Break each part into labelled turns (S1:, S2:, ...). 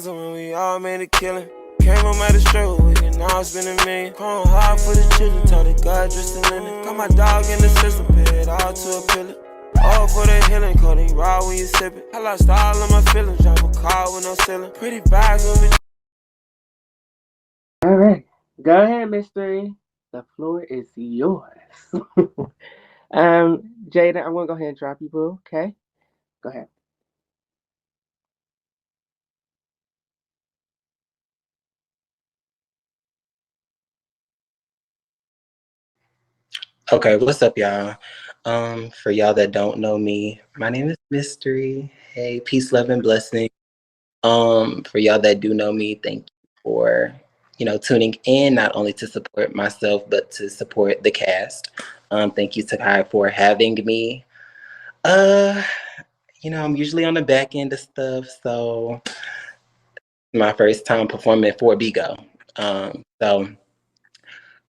S1: 2000 when we all made a killing. Came up at a struggle weekend, now it's been a million. Crying hard for the children, taught the God just a linen. Got my dog in the system, pay it all to a pillar. All for the healing, coding raw when you sip it. I lost all of my feelings, drive a car with no ceiling. Pretty vibes when we.
S2: All right. Go ahead, Mysteri. The floor is yours. Jada, I'm gonna go ahead and drop you, boo. Okay? Go ahead.
S3: Okay, what's up, y'all? For y'all that don't know me, my name is Mysteri. Hey, peace, love, and blessing. For y'all that do know me, thank you for tuning in not only to support myself but to support the cast. Thank you, Takai, for having me. Uh, I'm usually on the back end of stuff, so my first time performing for Bigo. So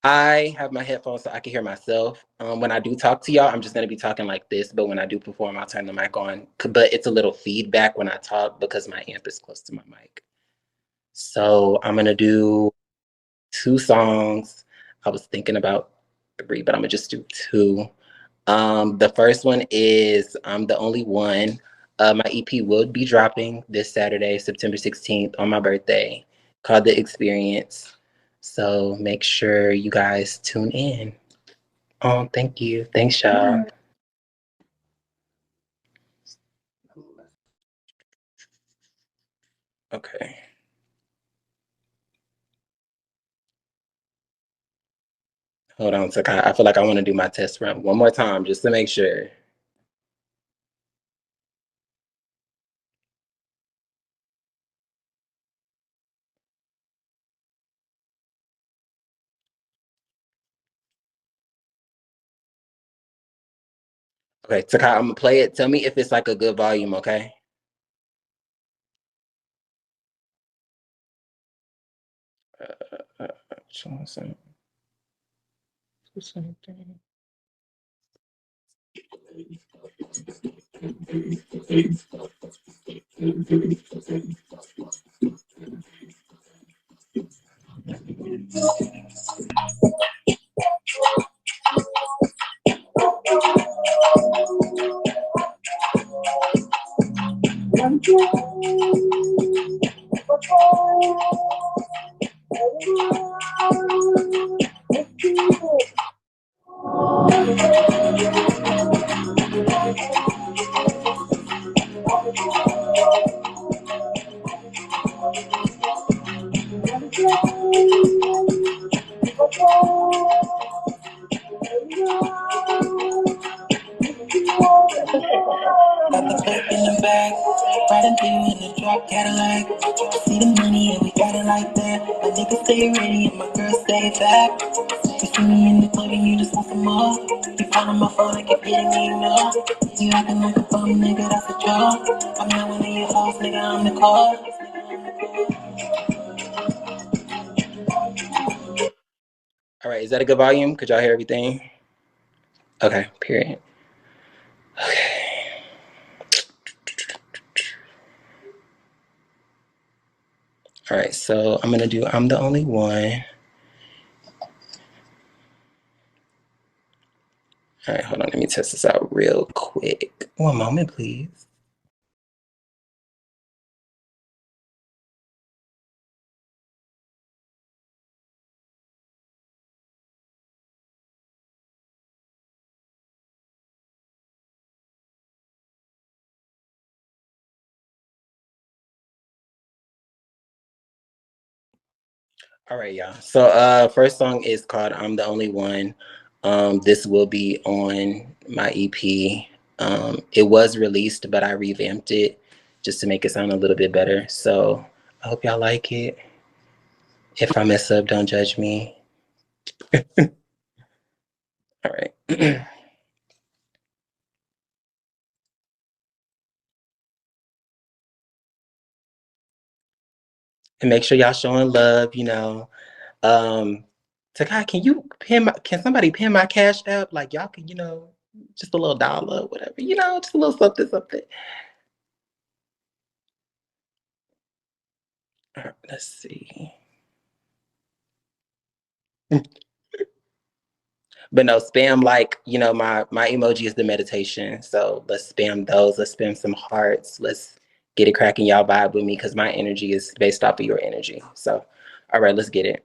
S3: I have my headphones so I can hear myself. When I do talk to y'all, I'm just going to be talking like this. But when I do perform, I'll turn the mic on. But it's a little feedback when I talk because my amp is close to my mic. So I'm going to do 2 songs. I was thinking about 3, but I'm going to just do 2. The first one is I'm the Only One. My EP will be dropping this Saturday, September 16th, on my birthday, called The Experience. So make sure you guys tune in. Thank you. Thanks, y'all. Okay. Hold on, Sakai. I feel like I want to do my test run one more time just to make sure. Okay, Sakai, I'm gonna play it. Tell me if it's like a good volume, okay? Uh, something. Got the back in the back, riding through in the drop Cadillac. See the money and we got it like that. My niggas stay ready and my girl stay back. You see me in the club and you just want some more. You found my phone and keep getting me no. You acting like a bum nigga, that's a joke. I'm not one of your hoes, nigga, I'm the car. All right, is that a good volume? Could y'all hear everything? Okay, period. Okay. All right, so I'm gonna do I'm the Only One. All right, hold on, let me test this out real quick. One moment, please. All right, y'all. So first song is called I'm the Only One. This will be on my EP. It was released, but I revamped it just to make it sound a little bit better. So I hope y'all like it. If I mess up, don't judge me. All right. And make sure y'all showing love. Um, Takai, can somebody pin my cash app? Like y'all can, just a little dollar, whatever, just a little something, something. Let's see. But no, spam like, my emoji is the meditation. So let's spam those. Let's spam some hearts. Let's get it cracking. Y'all vibe with me because my energy is based off of your energy. So, all right, let's get it.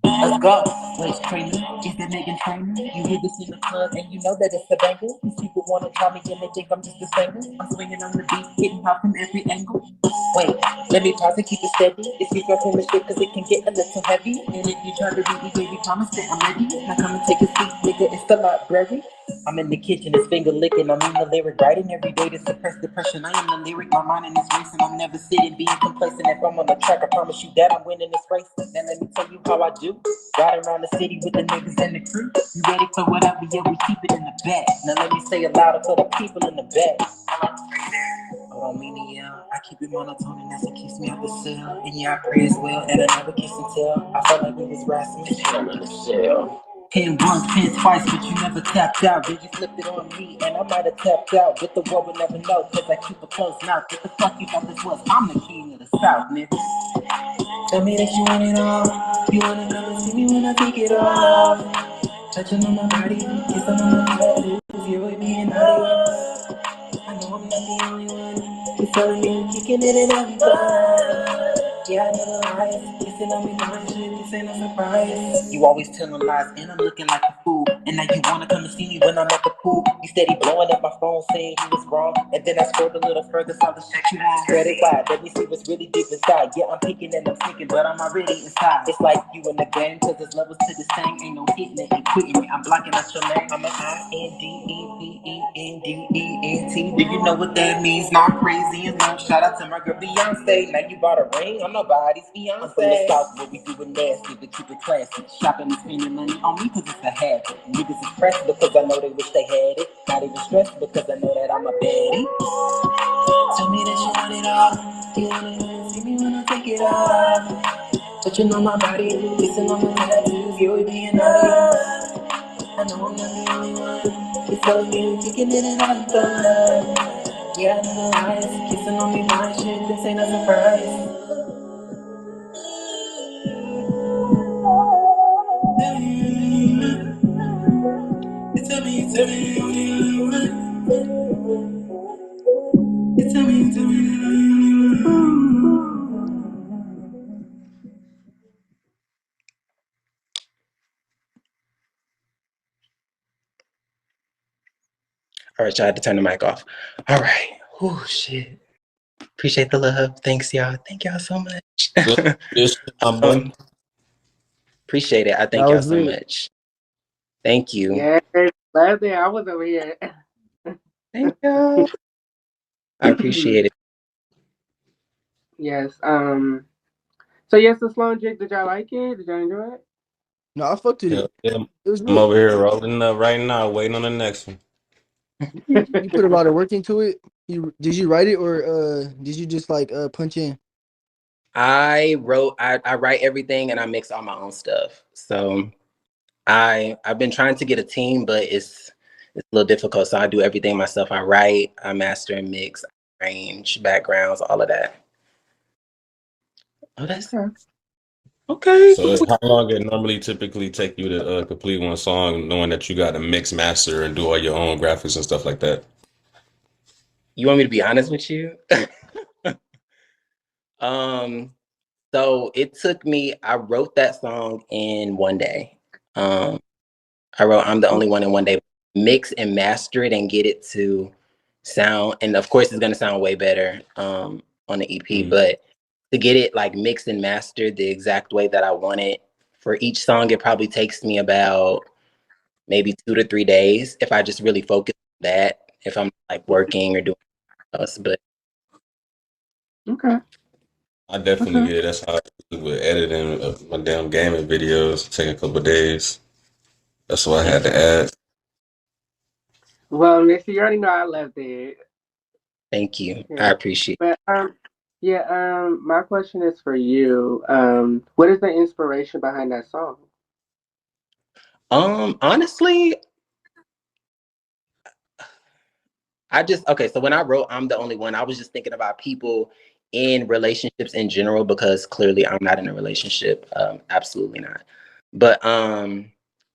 S3: Let's go. Wait, trainer, is that Megan Trainer? You hear this in the club and you know that it's a banger. These people wanna call me and they think I'm just a singer. I'm swinging on the beat, hitting hot from every angle. Wait, let me pause and keep it steady. It's your girlfriend shit cause it can get a little heavy. And if you try to beat me, baby, promise that I'm ready. Now come and take a seat, nigga, it's the library. I'm in the kitchen, it's finger licking. I'm in the lyric, writing every day to suppress depression. I am the lyric, my mind is racing. I'm never sitting, being complacent. If I'm on the track, I promise you that I'm winning this race. Now let me tell you how I do. Ride around the city with the niggas and the crew. You ready for whatever? Yeah, we keep it in the bag. Now let me say it louder for the people in the back. I don't mean to yell. I keep it monotone and that's what keeps me out the cell. And yeah, I pray as well. And I never kiss and tell. I felt like we was wrestling. Hell in the cell. Pin once, pin twice, but you never tapped out. Then you flipped it on me, and I might have tapped out. But the world would never know, cause I keep a closed mouth. What the fuck you thought this was? I'm the king of the South, nigga. Tell me that you want it all. You wanna come and see me when I take it off. Touching on my body, kissing on my tattoos. You're with me and I know I'm not the only one. You're telling me, kicking it and I'm fine. Yeah, I never lied. Kissing on me, blind shit, this ain't no surprise. You always telling lies, and I'm looking like a fool. And now you wanna come and see me when I'm at the pool. You steady blowing up my phone, saying you was wrong. And then I scrolled a little further, saw the shit you on. Spread it wide, let me see what's really deep inside. Yeah, I'm peeking and I'm thinking, but I'm already inside. It's like you in the game, cause there's levels to this thing. Ain't no hitting it, ain't quitting it. I'm blocking out your name. I'm a INDEPENDENT. Do you know what that means? Not crazy in love. Shout out to my girl Beyonce. Now you bought a ring, I'm nobody's Beyonce. I'm from the South where we do it nasty, but keep it classy. Shopping and spending money on me cause it's a habit. Niggas is pressed because I know they wish they had it. Not even stressed because I know that I'm a baddie. Tell me that you want it all. You want it, see me when I take it off. Touching on my body, kissing on my tattoos. You're being naughty. I know I'm not the only one. You're telling me, kicking it and I'm done. Yeah, I know lies. Kissing on me, my shit. This ain't a surprise. Tell me, tell me, tell me. All right, y'all had to turn the mic off. All right. Oh, shit. Appreciate the love. Thanks, y'all. Thank y'all so much. Appreciate it. I thank y'all so much. Thank you.
S2: Yeah, last day I was over here.
S3: Thank y'all. I appreciate it.
S2: Yes. So yes, the Sloan Jigg. Did y'all like it? Did y'all enjoy it?
S4: No, I fucked with it.
S5: Yeah,
S4: It was
S5: I'm
S4: good.
S5: over here rolling up right now, waiting on the next one.
S4: You put a lot of work into it. Did you write it or did you just like punch in?
S3: I write everything and I mix all my own stuff. So I've been trying to get a team, but it's a little difficult. So I do everything myself. I write, I master and mix, I arrange, backgrounds, all of that. Oh, that's okay.
S5: So how long it normally typically take you to complete one song, knowing that you got to mix, master, and do all your own graphics and stuff like that?
S3: You want me to be honest with you? So it took me, I wrote that song in one day. I wrote I'm the Only One in one day. Mix and master it and get it to sound, and of course it's gonna sound way better on the EP, but to get it like mixed and mastered the exact way that I want it for each song, it probably takes me about maybe 2 to 3 days if I just really focus on that, if I'm like working or doing else. But
S2: Okay.
S5: I definitely get it. That's how I do with editing my damn gaming videos. Take a couple of days. That's why I had to add.
S2: Well, Missy, you already know I loved it.
S3: Thank you. I
S2: Yeah.
S3: appreciate
S2: But yeah, my question is for you. What is the inspiration behind that song?
S3: it. Honestly, so when I wrote I'm the only one, I was just thinking about people in relationships in general because clearly I'm not in a relationship. Absolutely not. But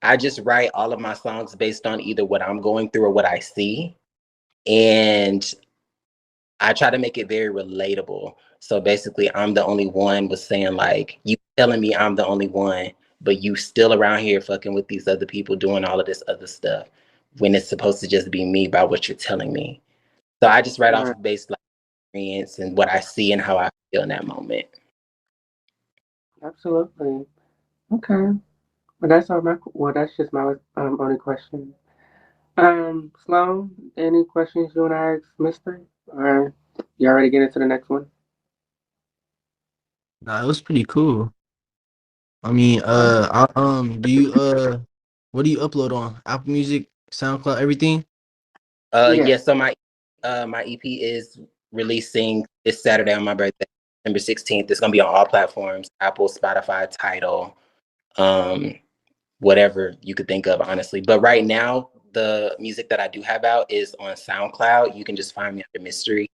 S3: I just write all of my songs based on either what I'm going through or what I see. And I try to make it very relatable. So basically, I'm the only one was saying like, you telling me I'm the only one, but you still around here fucking with these other people doing all of this other stuff when it's supposed to just be me by what you're telling me. So I just write off
S2: Right.
S3: of based like experience and what I see and how I feel in that moment.
S2: Absolutely. Okay. Well, that's all my. Well, that's just my only question. Sloan, any questions you want to ask Mister? Or you already get into the next one?
S4: Nah, it was pretty cool. I mean,
S2: Okay.
S4: do you what do you upload on Apple Music, SoundCloud, everything?
S2: Yeah.
S3: Yeah, so my EP is releasing this Saturday on my birthday, December 16th. It's gonna be on all platforms, Apple, Spotify, Tidal, um, whatever you could think of, honestly. But right now, the music that I do have out is on SoundCloud. You can just find me under Mysteri.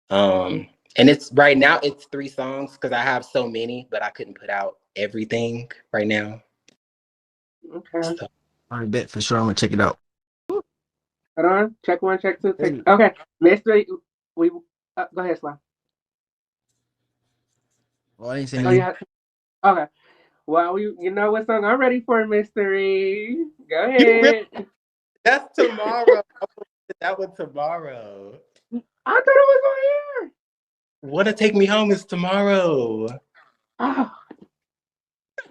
S3: And it's right now it's 3 songs because I have so many, but I couldn't put out everything right now.
S2: Okay.
S3: So
S4: I bet for sure. I'm gonna check it out.
S2: Hold on. Check one, check two, check.
S4: Hey,
S2: Okay. Mister, we. Go ahead, Sloan.
S4: oh, I didn't say
S2: Oh
S4: anything.
S2: yeah. Okay. Well, you know what song I'm ready for, Mystery. Go
S3: you really
S2: ahead.
S3: that's tomorrow. That one tomorrow.
S2: I thought it was on here.
S3: Wanna Take Me Home is tomorrow.
S2: Oh,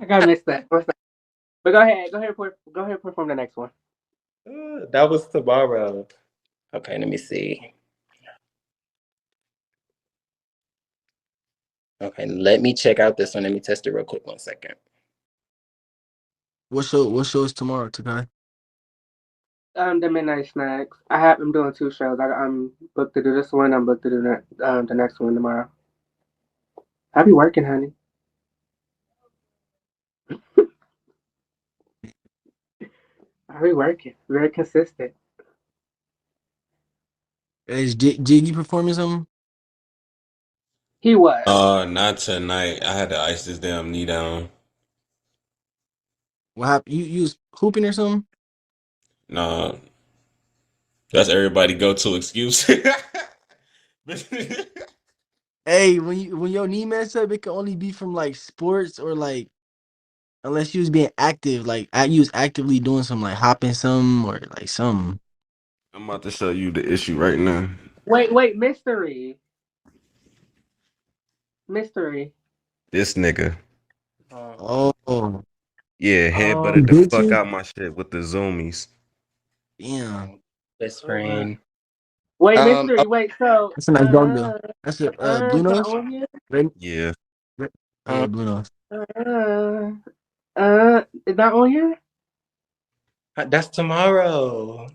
S2: I gotta miss that. What's that? But go ahead. Go ahead. Perform the next one.
S3: That was tomorrow. Okay, let me see. Okay, let me check out this one. Let me test it real quick. 1 second.
S4: What show is tomorrow, Takai?
S2: The Midnight Snacks. I'm doing 2 shows. I'm booked to do this one. I'm booked to do the next one tomorrow. I be working, honey. I be working. Very consistent.
S4: Is Jiggy performing something?
S2: He was.
S5: Not tonight. I had to ice this damn knee down.
S4: What happened? You was hooping or something?
S5: Nah, that's everybody go to excuse.
S4: Hey, when your knee mess up, it can only be from like sports or like unless you was being active, like you was actively doing some like hopping some or like some.
S5: I'm about to show you the issue right now.
S2: Wait, mystery. Mystery.
S5: This nigga.
S4: Oh,
S5: Yeah,
S2: Oh,
S4: he
S5: headbutted the
S4: did
S5: fuck
S4: you?
S5: out my shit with the zoomies.
S4: Damn,
S3: Best
S2: oh my.
S3: friend.
S2: Wait,
S3: Oh,
S2: mystery. Wait, so
S4: that's a nice dog though. That's a blue
S2: is that
S4: nose.
S2: on here?
S4: Red,
S5: Yeah.
S4: oh yeah, blue nose.
S2: Uh, is that on here?
S3: that's tomorrow.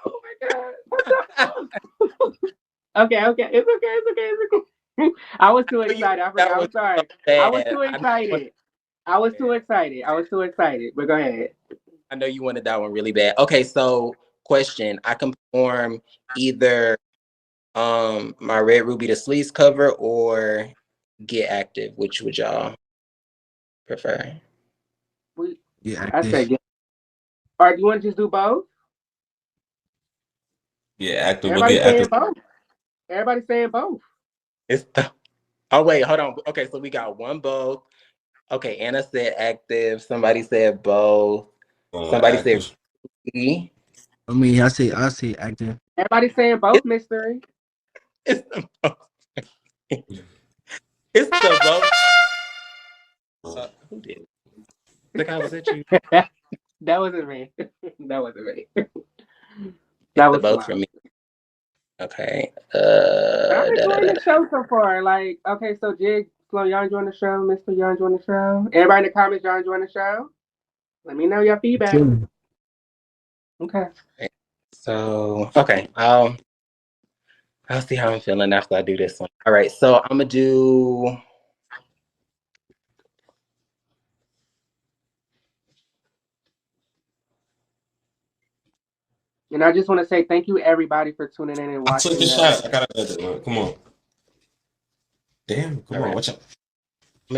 S2: Oh my god. What the fuck? Okay. It's okay. I was too
S3: You
S2: excited. I
S3: that
S2: forgot.
S3: was
S2: I'm
S3: so
S2: sorry. I was
S3: bad.
S2: too
S3: I know you wanted
S2: excited. I was too excited. But go ahead.
S3: I know you wanted that one really bad. Okay, so question. I can perform either my Red Ruby the Sleeves cover or Get Active. Which would y'all prefer?
S2: We,
S4: Yeah,
S2: I
S4: active.
S2: said, yeah. All right, you want to just do both?
S5: Yeah, active. We'll
S2: Everybody
S5: get
S2: saying
S5: active.
S2: both. Everybody saying both.
S3: It's the Oh wait, hold on. Okay, so we got one both. Okay, Anna said active. Somebody said both. Somebody said
S5: Active.
S3: E.
S4: I mean, I say active.
S2: Everybody saying both, Mystery.
S3: It's the both. It's the both. Who did it? The guy was at you.
S2: that wasn't me. That wasn't me.
S3: It's
S2: That
S3: the
S2: was
S3: both
S2: slow.
S3: for me. Okay.
S2: But I'm
S3: Da, da,
S2: enjoying
S3: da,
S2: the show so far. Like, okay, so Jig, Sloan, y'all enjoying the show? Mister, y'all enjoying the show? Everybody in the comments, y'all enjoying the show? Let me know your feedback.
S4: Chilling.
S2: Okay.
S3: da. So okay, I'll see how I'm feeling after I do this one. All right, so I'm gonna do.
S2: And I just want to say thank you everybody for tuning in and
S5: I took the
S2: watching.
S5: shot. I gotta come on. Damn, come
S3: All
S5: on,
S3: right,
S5: watch out.
S3: I'm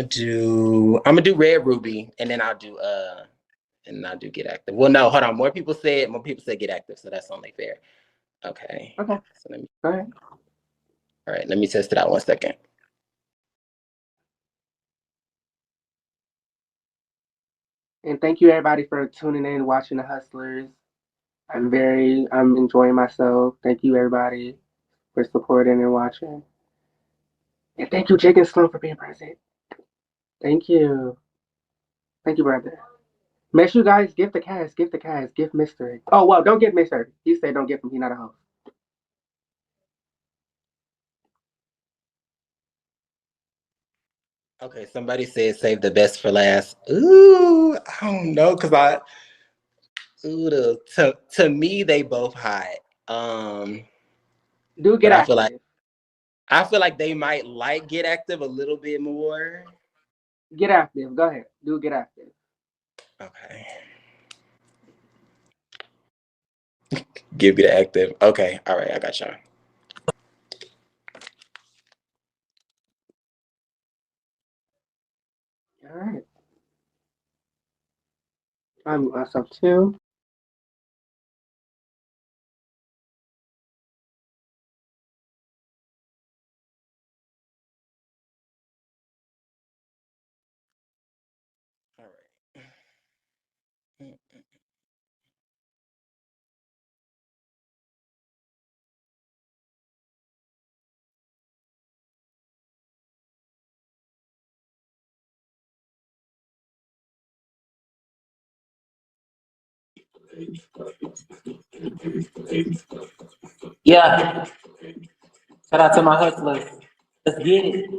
S3: gonna do Red Ruby, and then I'll do Get Active. Well, no, hold on. More people said Get Active, so that's only fair. Okay.
S2: Okay,
S3: So let me.
S2: go ahead.
S3: All right, let me test it out 1 second.
S2: And thank you everybody for tuning in and watching the Hustlers. I'm enjoying myself. Thank you everybody for supporting and watching. And thank you, Jigg and Sloan, for being present. Thank you. Thank you, brother. Make sure you guys give the cast, give Mysteri. Oh, well, don't give Mysteri. He said don't give him. He's not a host.
S3: Okay, somebody said save the best for last. Ooh, I don't know, to me they both hot.
S2: Do
S3: But
S2: get active.
S3: I feel like they might like Get Active a little bit more.
S2: Get active. Go ahead. Do get active.
S3: Okay. Give Get Active. Okay, all right, I got y'all.
S2: All right. I'm myself too.
S3: All right.
S6: Yeah, shout out to my hustlers. Let's get it.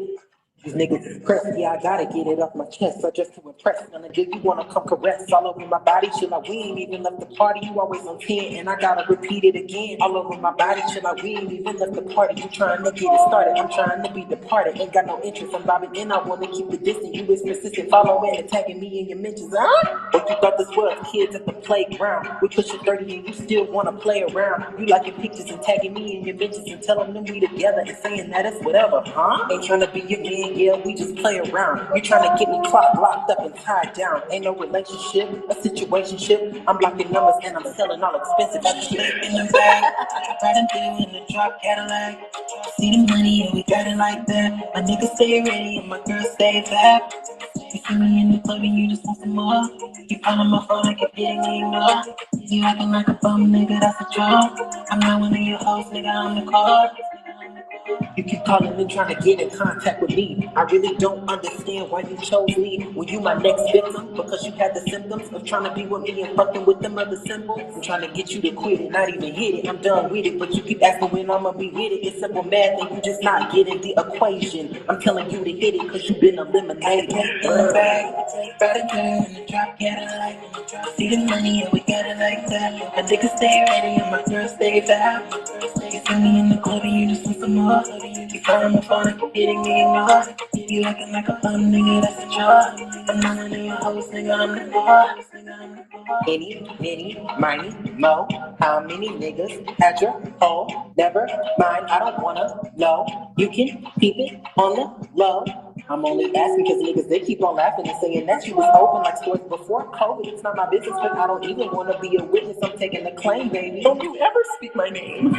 S6: These niggas is pressed, yeah, I gotta get it off my chest. So just to impress, none of you wanna come caress all over my body. Chill out, we ain't even left the party. You always on 10, and I gotta repeat it again. All over my body, chill out, we ain't even left the party. You trying to get it started, I'm trying to be departed. Ain't got no interest, I'm bobbing in, I wanna keep the distance. You is persistent, following and tagging me in your mentions. Huh? What you thought this was? Kids at the playground. We pushing 30 and you still wanna play around. You liking pictures and tagging me in your mentions and telling them we together and saying that it's whatever, huh? Ain't trying to be your man, yeah, we just play around. You trying to get me clocked, locked up and tied down. Ain't no relationship, a situationship. I'm blocking numbers and I'm selling all expensive shit. In the bag, riding through in the drop Cadillac. See the money and we got it like that. My niggas stay ready and my girls stay back. You see me in the club and you just want some more. You calling my phone, I keep getting ignored. You acting like a bum, nigga, that's a joke. I'm not one of your hoes, nigga, I'm the call. You keep calling and trying to get in contact with me. I really don't understand why you chose me. Were you my next victim? Because you had the symptoms of trying to be with me and fucking with them other symbols. I'm trying to get you to quit it, not even hit it. I'm done with it, but you keep asking when I'ma be with it. It's simple math and you just not getting the equation. I'm telling you to hit it because you been eliminated. In the bag, riding down in the drop, get it like. See the money and we got it like that. My niggas stay ready and my girls stay back. You see me in the club and you just want some more. You calling my phone and keep getting ignored. You acting like a bum, nigga, that's a joke. I'm not one of your hoes, nigga, I'm the boss. Any, miny, mo. How many niggas had your hoe? Never mind, I don't wanna know. You can keep it on the low. I'm only asking because niggas, they keep on laughing and saying that you was open like stores before COVID. It's not my business, but I don't even wanna be a witness. I'm taking the claim, baby. Don't you ever speak my name.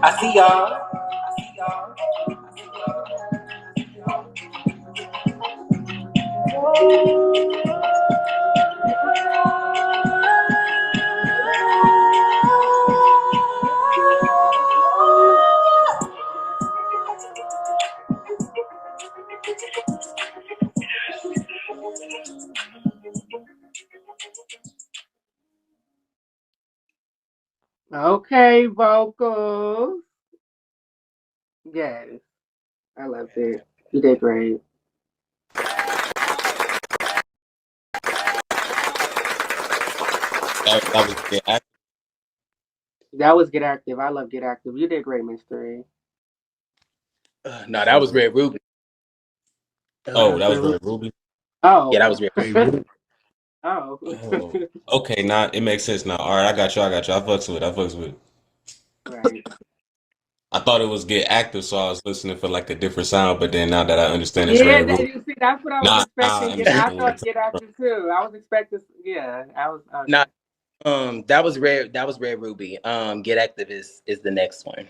S6: I see y'all. I see y'all.
S2: Okay, vocals. Yes, I loved it. You did great.
S5: That was Get Active.
S2: That was Get Active. I love Get Active. You did great, Mysteri.
S3: No, that was Red Ruby.
S5: Oh,
S2: That's
S5: that was
S2: Red Room.
S5: Red Ruby.
S2: Oh.
S3: Yeah, that was Red.
S4: Hey, Rudy.
S2: Oh.
S5: Oh, okay. Now it makes sense now. All right, I got you. I got you. I fucks with it. I fucks with it.
S2: Right.
S5: I thought it was Get Active, so I was listening for like a different sound. But then now that I understand it's
S2: Yeah,
S5: Red Ruby,
S2: you see, that's what I was
S5: now I
S2: expecting. I
S5: understand where
S2: thought
S5: it's
S2: Get
S5: from.
S2: Active too. I was expecting. Yeah, I was
S3: No,
S2: okay.
S3: that was Red. That was Red Ruby. Get Active is the next one.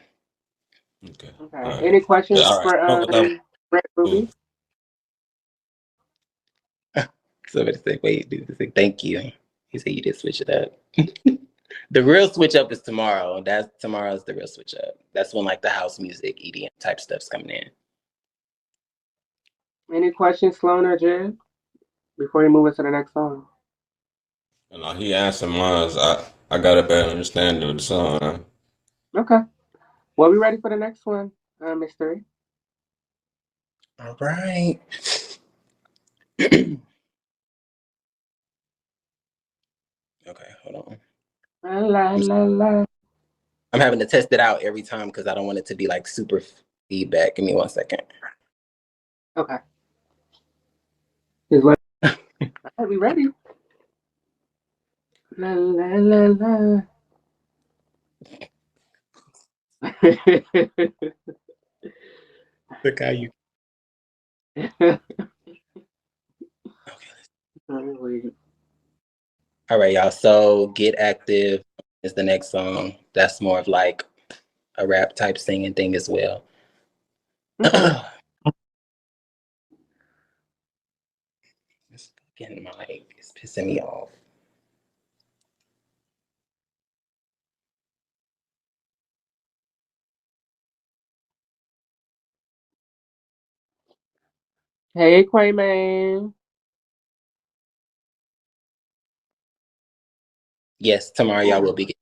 S5: Okay. All
S2: Okay.
S5: right.
S2: Any questions
S5: All right.
S2: for
S5: No, that was
S2: Red
S5: cool.
S2: Ruby?
S3: Somebody said, "Wait, dude, they say thank you." He said, "You did switch it up." The real switch up is tomorrow. That's tomorrow's the real switch up. That's when like the house music, EDM type stuff's coming in.
S2: Any questions, Sloan or Jig, before you move us to the next song?
S5: And he answered mine. I got a better understanding of the song.
S2: Okay. Well, we ready for the next one, Mysteri?
S3: All right. Okay, hold on.
S2: La la la la.
S3: I'm having to test it out every time because I don't want it to be like super feedback. Give me 1 second.
S2: Okay. Is what? Are we ready? La la la la.
S3: Look how you. Okay. All right, y'all. So Get Active is the next song. That's more of like a rap type singing thing as well.
S2: Okay.
S3: This fucking mic is pissing me off.
S2: Hey, Quayman.
S3: Yes, tomorrow y'all will be.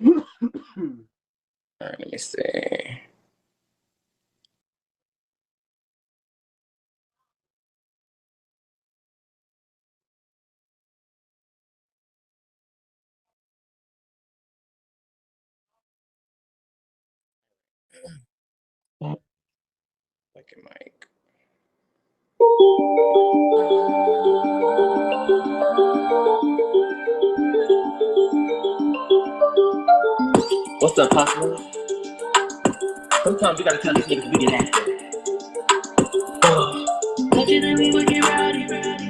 S3: All right, let me see. Fucking mic.
S6: What's up, hustlers? Sometimes you gotta tell these niggas we get active. Told you that we would get rowdy.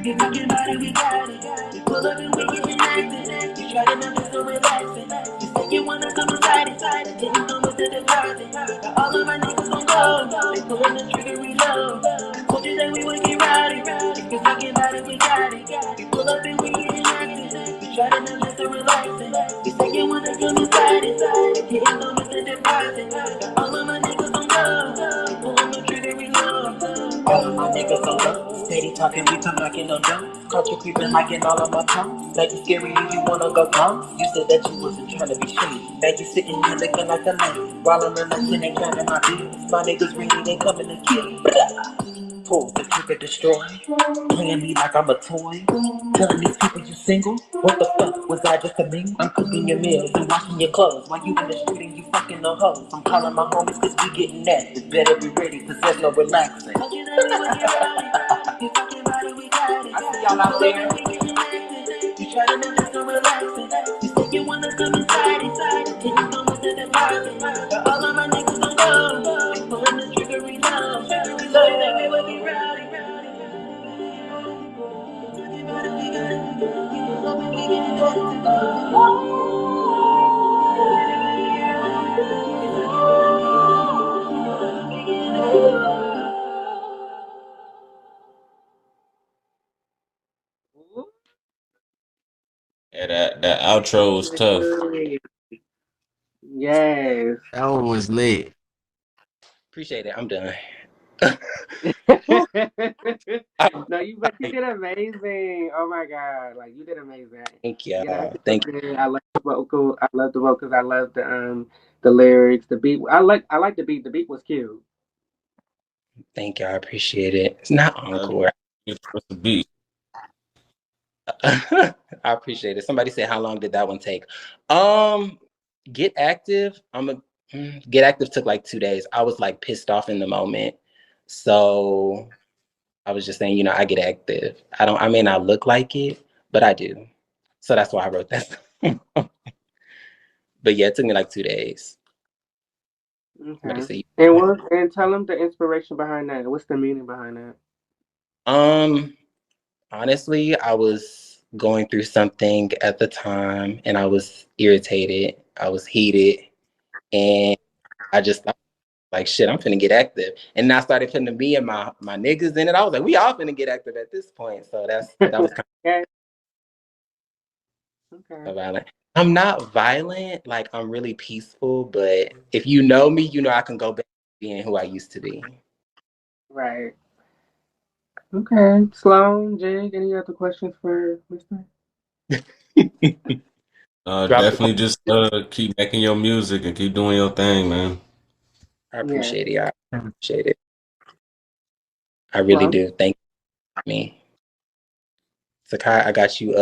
S6: You talking about it, we got it. We pull up and we getting active. You try to make us so relaxing. You say you wanna come inside inside. Didn't come with the deposit. Now all of my niggas gon' go. They pulling the trigger, reload. Told you that we would get rowdy. You talking about it, we got it. We pull up and we getting active. You try to make us so relaxing. You say you wanna come inside inside. Didn't come with the deposit. Now all of my niggas gon' go. They pulling the trigger, reload. All of my niggas on up, steady talking, we come knocking on down. Caught you creeping, hiking all on my tongue. Like you scary, you wanna go down? You said that you wasn't trying to be shady. Now you sitting here looking like a man. While I'm in the clinic counting my bills. My niggas really they coming to kill. Pull the trigger, destroy. Playing me like I'm a toy. Telling these people you single. What the fuck was I just a mingle? I'm cooking your meals and washing your clothes while you in the street and you fucking no hoes. I'm calling my homies cause we getting nasty. Better be ready cause there's no relaxing. I see y'all out there. You try to make us so relaxing. You say you wanna come inside. Till you come with the deposit. But all of my niggas don't go. They pulling the trigger, reload. So that we will be rowdy.
S5: Yeah, that outro was tough.
S2: Yes.
S4: That one was lit.
S3: Appreciate it. I'm done.
S2: No, but you did amazing. Oh my god, like you did amazing.
S3: Thank
S2: Yeah,
S3: y'all.
S2: I
S3: Thank
S2: did. I love the vocal. I love the vocals. I love the lyrics, the beat. I like the beat. The beat was cute.
S3: Thank you. I appreciate it. It's not encore.
S5: What's the beat?
S3: I appreciate it. Somebody said, how long did that one take? Get active. Get active took like 2 days. I was like pissed off in the moment. So I was just saying, I get active. I may not look like it, but I do. So that's why I wrote that song. But yeah, it took me like 2 days.
S2: Okay. And tell them the inspiration behind that. What's the meaning behind that?
S3: Honestly, I was going through something at the time and I was irritated. I was heated. And I just thought, like, shit, I'm finna get active. And I started putting me and my niggas in it. I was like, we all finna get active at this point. So that was kind of violent. I'm not violent. Like, I'm really peaceful. But if you know me, I can go back to being who I used to be.
S2: Right. Okay. Sloan, Jigg, any other questions for Mr.?
S5: Definitely just keep making your music and keep doing your thing, man.
S3: I appreciate it. I appreciate it. I really do. Thank me. Sakai, I got you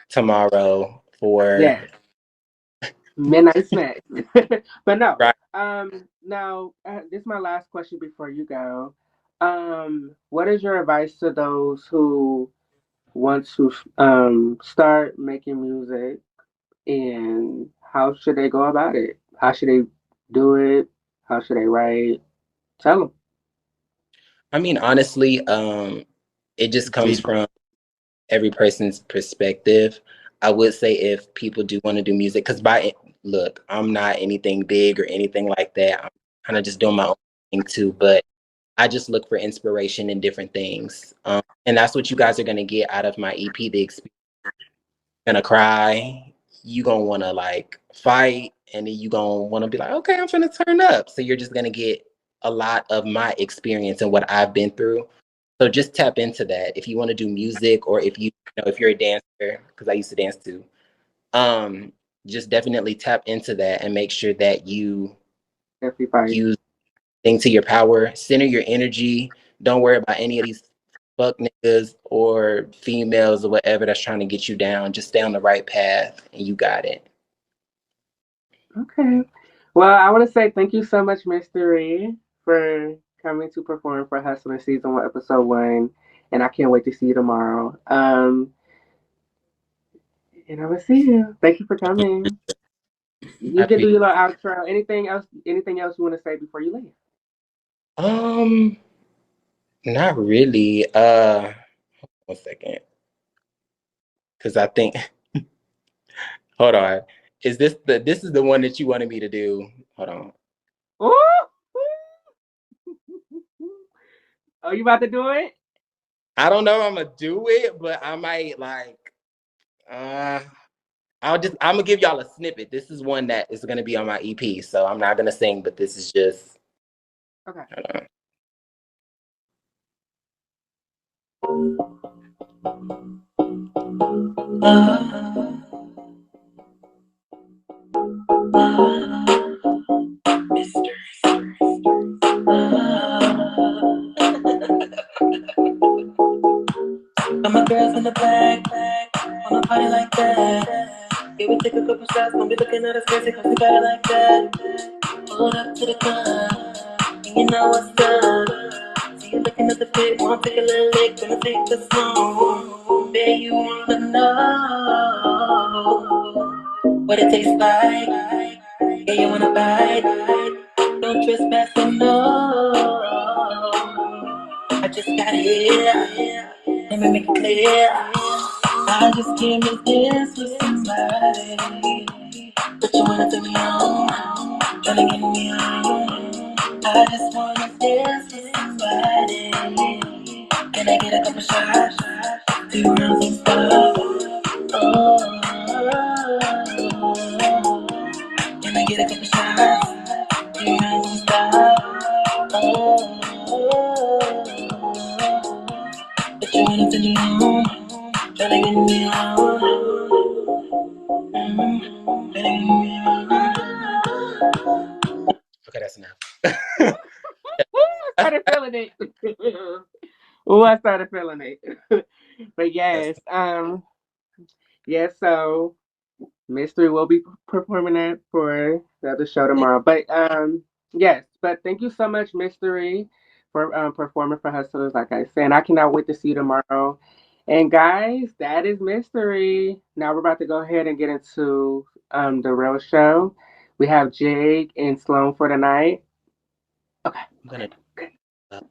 S3: tomorrow for
S2: midnight snack. But no.
S3: Right.
S2: Now this is my last question before you go. What is your advice to those who want to start making music, and how should they go about it? How should they do it? How should they write? Tell them.
S3: I mean, honestly, it just comes from every person's perspective. I would say if people do want to do music, because look, I'm not anything big or anything like that. I'm kind of just doing my own thing too, but I just look for inspiration in different things. And that's what you guys are going to get out of my EP, the experience. You're going to cry. You're going to want to like fight. And then you're going to want to be like, okay, I'm going to turn up. So you're just going to get a lot of my experience and what I've been through. So just tap into that. If you want to do music, or if if you're a dancer, because I used to dance too, just definitely tap into that and make sure that you use things to your power, center your energy. Don't worry about any of these fuck niggas or females or whatever that's trying to get you down. Just stay on the right path and you got it.
S2: Okay. Well, I want to say thank you so much, Mysteri, for coming to perform for Hustling Season 1, Episode 1. And I can't wait to see you tomorrow. And I will see you. Thank you for coming. You can do your little outro. Anything else you want to say before you leave?
S3: Not really. 1 second. Because I think hold on. This is the one that you wanted me to do? Hold on.
S2: Oh, you about to do it?
S3: I don't know if I'm gonna do it, but I might I'm gonna give y'all a snippet. This is one that is gonna be on my EP, so I'm not gonna sing, but this is just
S2: okay.
S6: Got my girls in the back, on a party like that. Yeah, we take a couple shots, don't be looking at us crazy, cause we got it like that. Hold up to the club, and you know what's up. See you looking at the fit, wanna take a little lick, gonna take the song. Babe, you wanna know what it tastes like. Yeah, you wanna bite, don't trespass, no. I just got here. Let me make it clear. I just came to dance with somebody, but you wanna turn me on, tryna get me on. I just wanna dance with somebody. Can I get a couple shots? 2 rounds and stop. Oh, can I get a couple shots? 2 rounds and stop. Oh. But you wanna turn me on, tryna get me on.
S3: Okay, that's enough.
S2: I started feeling feeling it. Oh, I started feeling it. But
S3: That's
S2: yes, so Mystery will be performing that for the other show
S3: thank
S2: tomorrow. But yes, but thank you so much, Mystery, for performing for Hustlers. Like I said, and I cannot wait to see you tomorrow. And guys, that is Mystery. Now we're about to go ahead and get into the real show. We have Jig and Sloan for tonight. Okay,
S3: I'm
S2: okay,
S3: gonna
S2: okay,
S3: uh,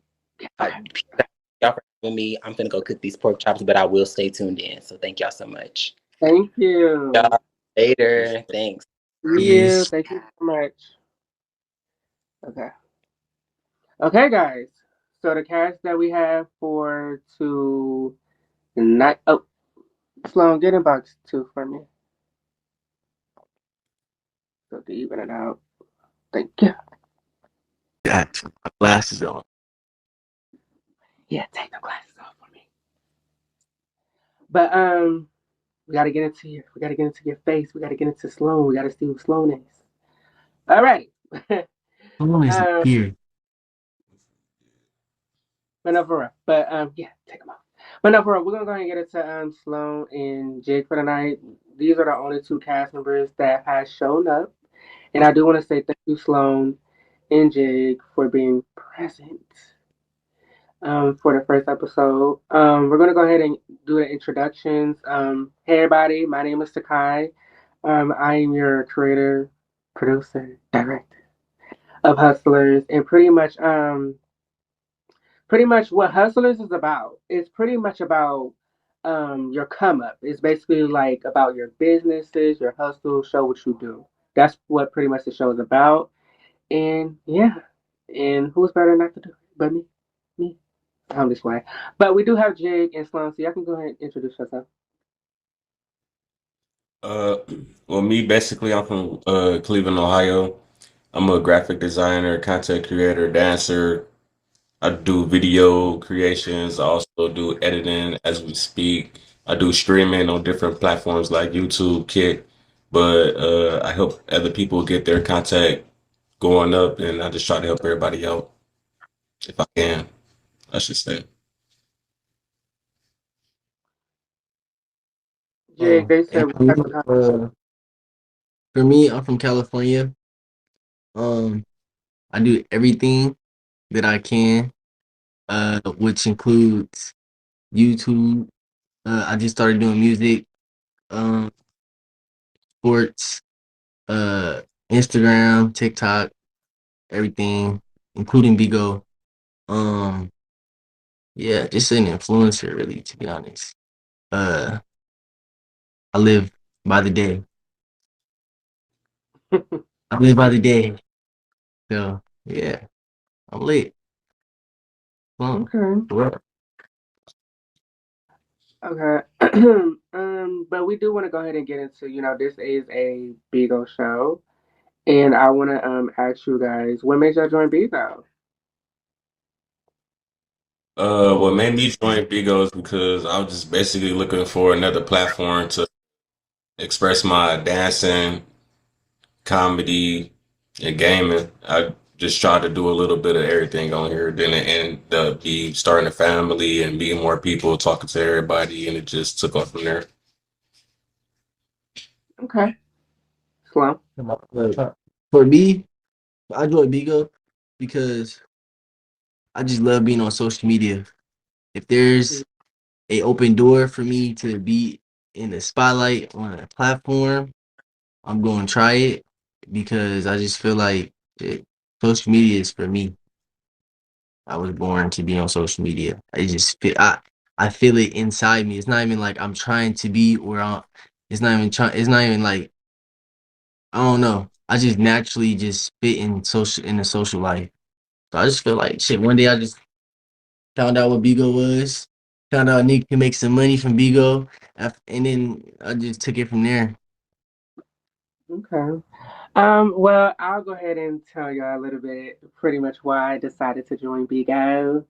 S2: okay.
S3: y'all for having me. I'm gonna go cook these pork chops, but I will stay tuned in. So thank y'all so much.
S2: Thank you.
S3: Y'all later. Thanks.
S2: See you.
S4: Peace.
S2: Thank you so much. Okay. Okay, guys. So the cast that we have for tonight. Oh, Sloan, get in box two for me. So to even it out. Thank you.
S4: Got my glasses on.
S2: Yeah, take the glasses off for me. But we gotta get into you. We gotta get into your face. We gotta get into Sloan. We gotta see who Sloan is. Alrighty.
S4: Someone is
S2: um,
S4: here.
S2: but no, for real. But yeah, take them off. But no, for real, we're gonna go ahead and get into Sloan and Jake for tonight. These are the only two cast members that has shown up. And I do want to say thank you, Sloan and Jig, for being present for the first episode. We're going to go ahead and do the introductions. Hey, everybody, my name is Sakai. I am your creator, producer, director of Hustlers, and pretty much what Hustlers is about. It's pretty much about your come up. It's basically like about your businesses, your hustle, show what you do. That's what pretty much the show is about. And yeah, and who's better not to do it but me? Me. I'm this way. But we do have Jig and Sloan, so y'all can go ahead and introduce yourself.
S5: Uh, well, me basically, I'm from Cleveland, Ohio. I'm a graphic designer, content creator, dancer. I do video creations. I also do editing as we speak. I do streaming on different platforms like YouTube, Kick. But I help other people get their contact going up, and I just try to help everybody out if I can, I should say.
S2: Jig, they said
S4: And
S2: what type of content.
S4: for me, I'm from California. Um, I do everything that I can, which includes YouTube. I just started doing music, um, sports, uh, Instagram, TikTok, everything, including Bigo. Um, yeah, just an influencer, really, to be honest. Uh, I live by the day. I live by the day. So yeah, I'm lit. Fun.
S2: Okay.
S4: Well,
S2: Okay. But we do want to go ahead and get into, this is a Beagle show. And I want to ask you guys, what made y'all join Beagle?
S5: What made me join Bigo is because I was just basically looking for another platform to express my dancing, comedy, and gaming. I just tried to do a little bit of everything on here. Then it ended up be starting a family and meeting more people, talking to everybody, and it just took off from there.
S2: Okay. Sloan.
S4: for me, I joined Bigo because I just love being on social media. If there's a open door for me to be in the spotlight on a platform, I'm going to try it because I just feel like social media is for me. I was born to be on social media. I feel it inside me. It's not even like I'm trying to be or it's not even trying. It's not even like I don't know. I just naturally just fit in the social life. So I just feel like shit. One day I just found out what Bigo was. Found out Nick can make some money from Bigo, and then I just took it from there.
S2: Okay. Well, I'll go ahead and tell y'all a little bit pretty much why I decided to join Bigo.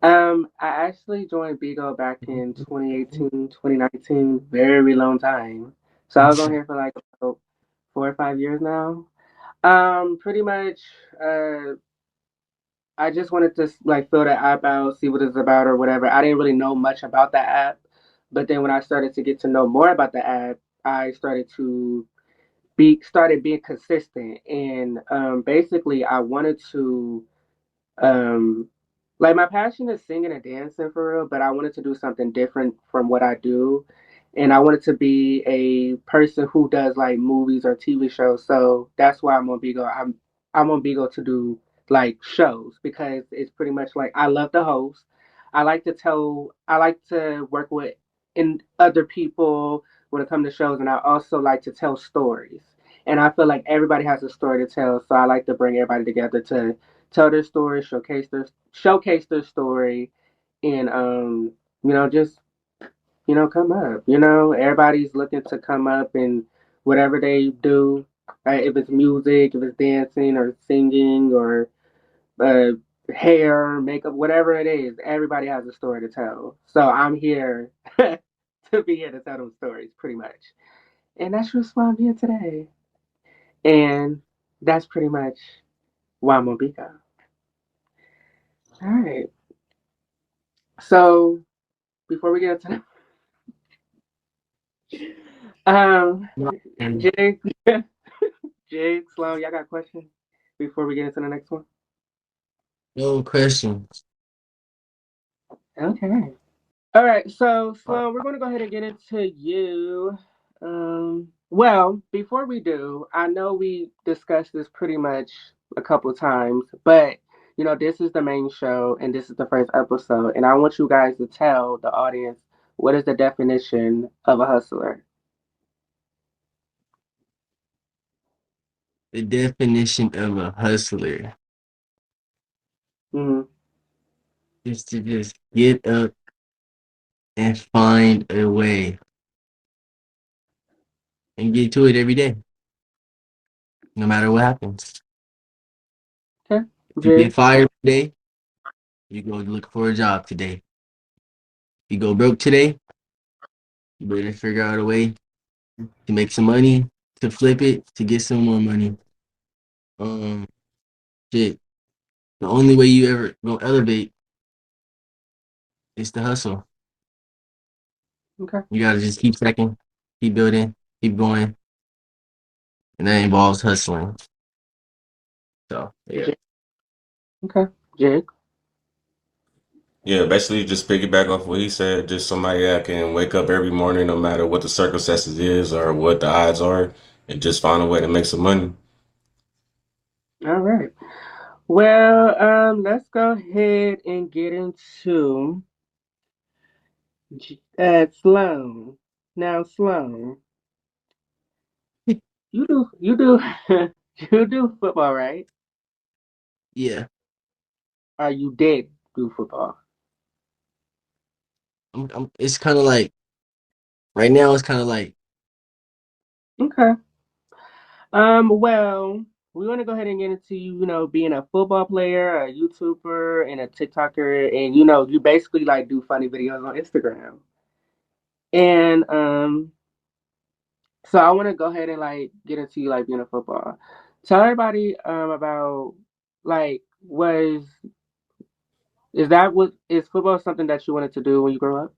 S2: I actually joined Bigo back in 2018, 2019, very long time. So I was on here for like about 4 or 5 years now. Pretty much, uh, I just wanted to like fill the app out, see what it's about or whatever. I didn't really know much about the app, but then when I started to get to know more about the app, I started to be started being consistent, and basically I wanted to um, like my passion is singing and dancing for real, but I wanted to do something different from what I do. And I wanted to be a person who does like movies or TV shows. So that's why I'm on Bigo. I'm on Bigo to do like shows because it's pretty much like I love the host. I like to work with in other people when it comes to shows, and I also like to tell stories. And I feel like everybody has a story to tell, so I like to bring everybody together to tell their story, showcase their story, and just come up. Everybody's looking to come up and whatever they do, right? If it's music, if it's dancing or singing or uh, hair, makeup, whatever it is, everybody has a story to tell. So I'm here to be here to tell them stories, pretty much. And that's just why I'm here today. And that's pretty much why I'm on Bika. All right. So before we get into um
S4: And
S2: Jig, Jig, Sloan, y'all got questions before we get into the next one?
S4: no questions.
S2: Okay. All right, so Sloan, we're gonna go ahead and get into you. Well, before we do, I know we discussed this pretty much a couple times, but this is the main show and this is the first episode, and I want you guys to tell the audience what is the definition of a hustler.
S4: The definition of a hustler
S2: Hmm.
S4: is to just get up and find a way and get to it every day, no matter what happens.
S2: Okay,
S4: If you
S2: Jig.
S4: get fired today, you go look for a job today. If you go broke today, you better figure out a way to make some money, to flip it, to get some more money. Um, shit. The only way you ever gonna elevate is to hustle.
S2: Okay,
S4: You gotta just keep stacking, keep building, keep going, and that involves hustling. So yeah,
S2: Jig. Okay, Jig.
S5: Yeah, basically just piggyback off what he said, just somebody that can wake up every morning no matter what the circumstances is or what the odds are and just find a way to make some money.
S2: All right. Well, let's go ahead and get into Sloan. Now, Sloan, you do you do football, right?
S4: yeah.
S2: Or you did do football?
S4: It's kind of like right now. It's kind of like
S2: Okay. Well, we want to go ahead and get into being a football player, a YouTuber, and a TikToker, and you basically like do funny videos on Instagram. And so I want to go ahead and like get into you like being a football. Tell everybody about like what is football something that you wanted to do when you grow up?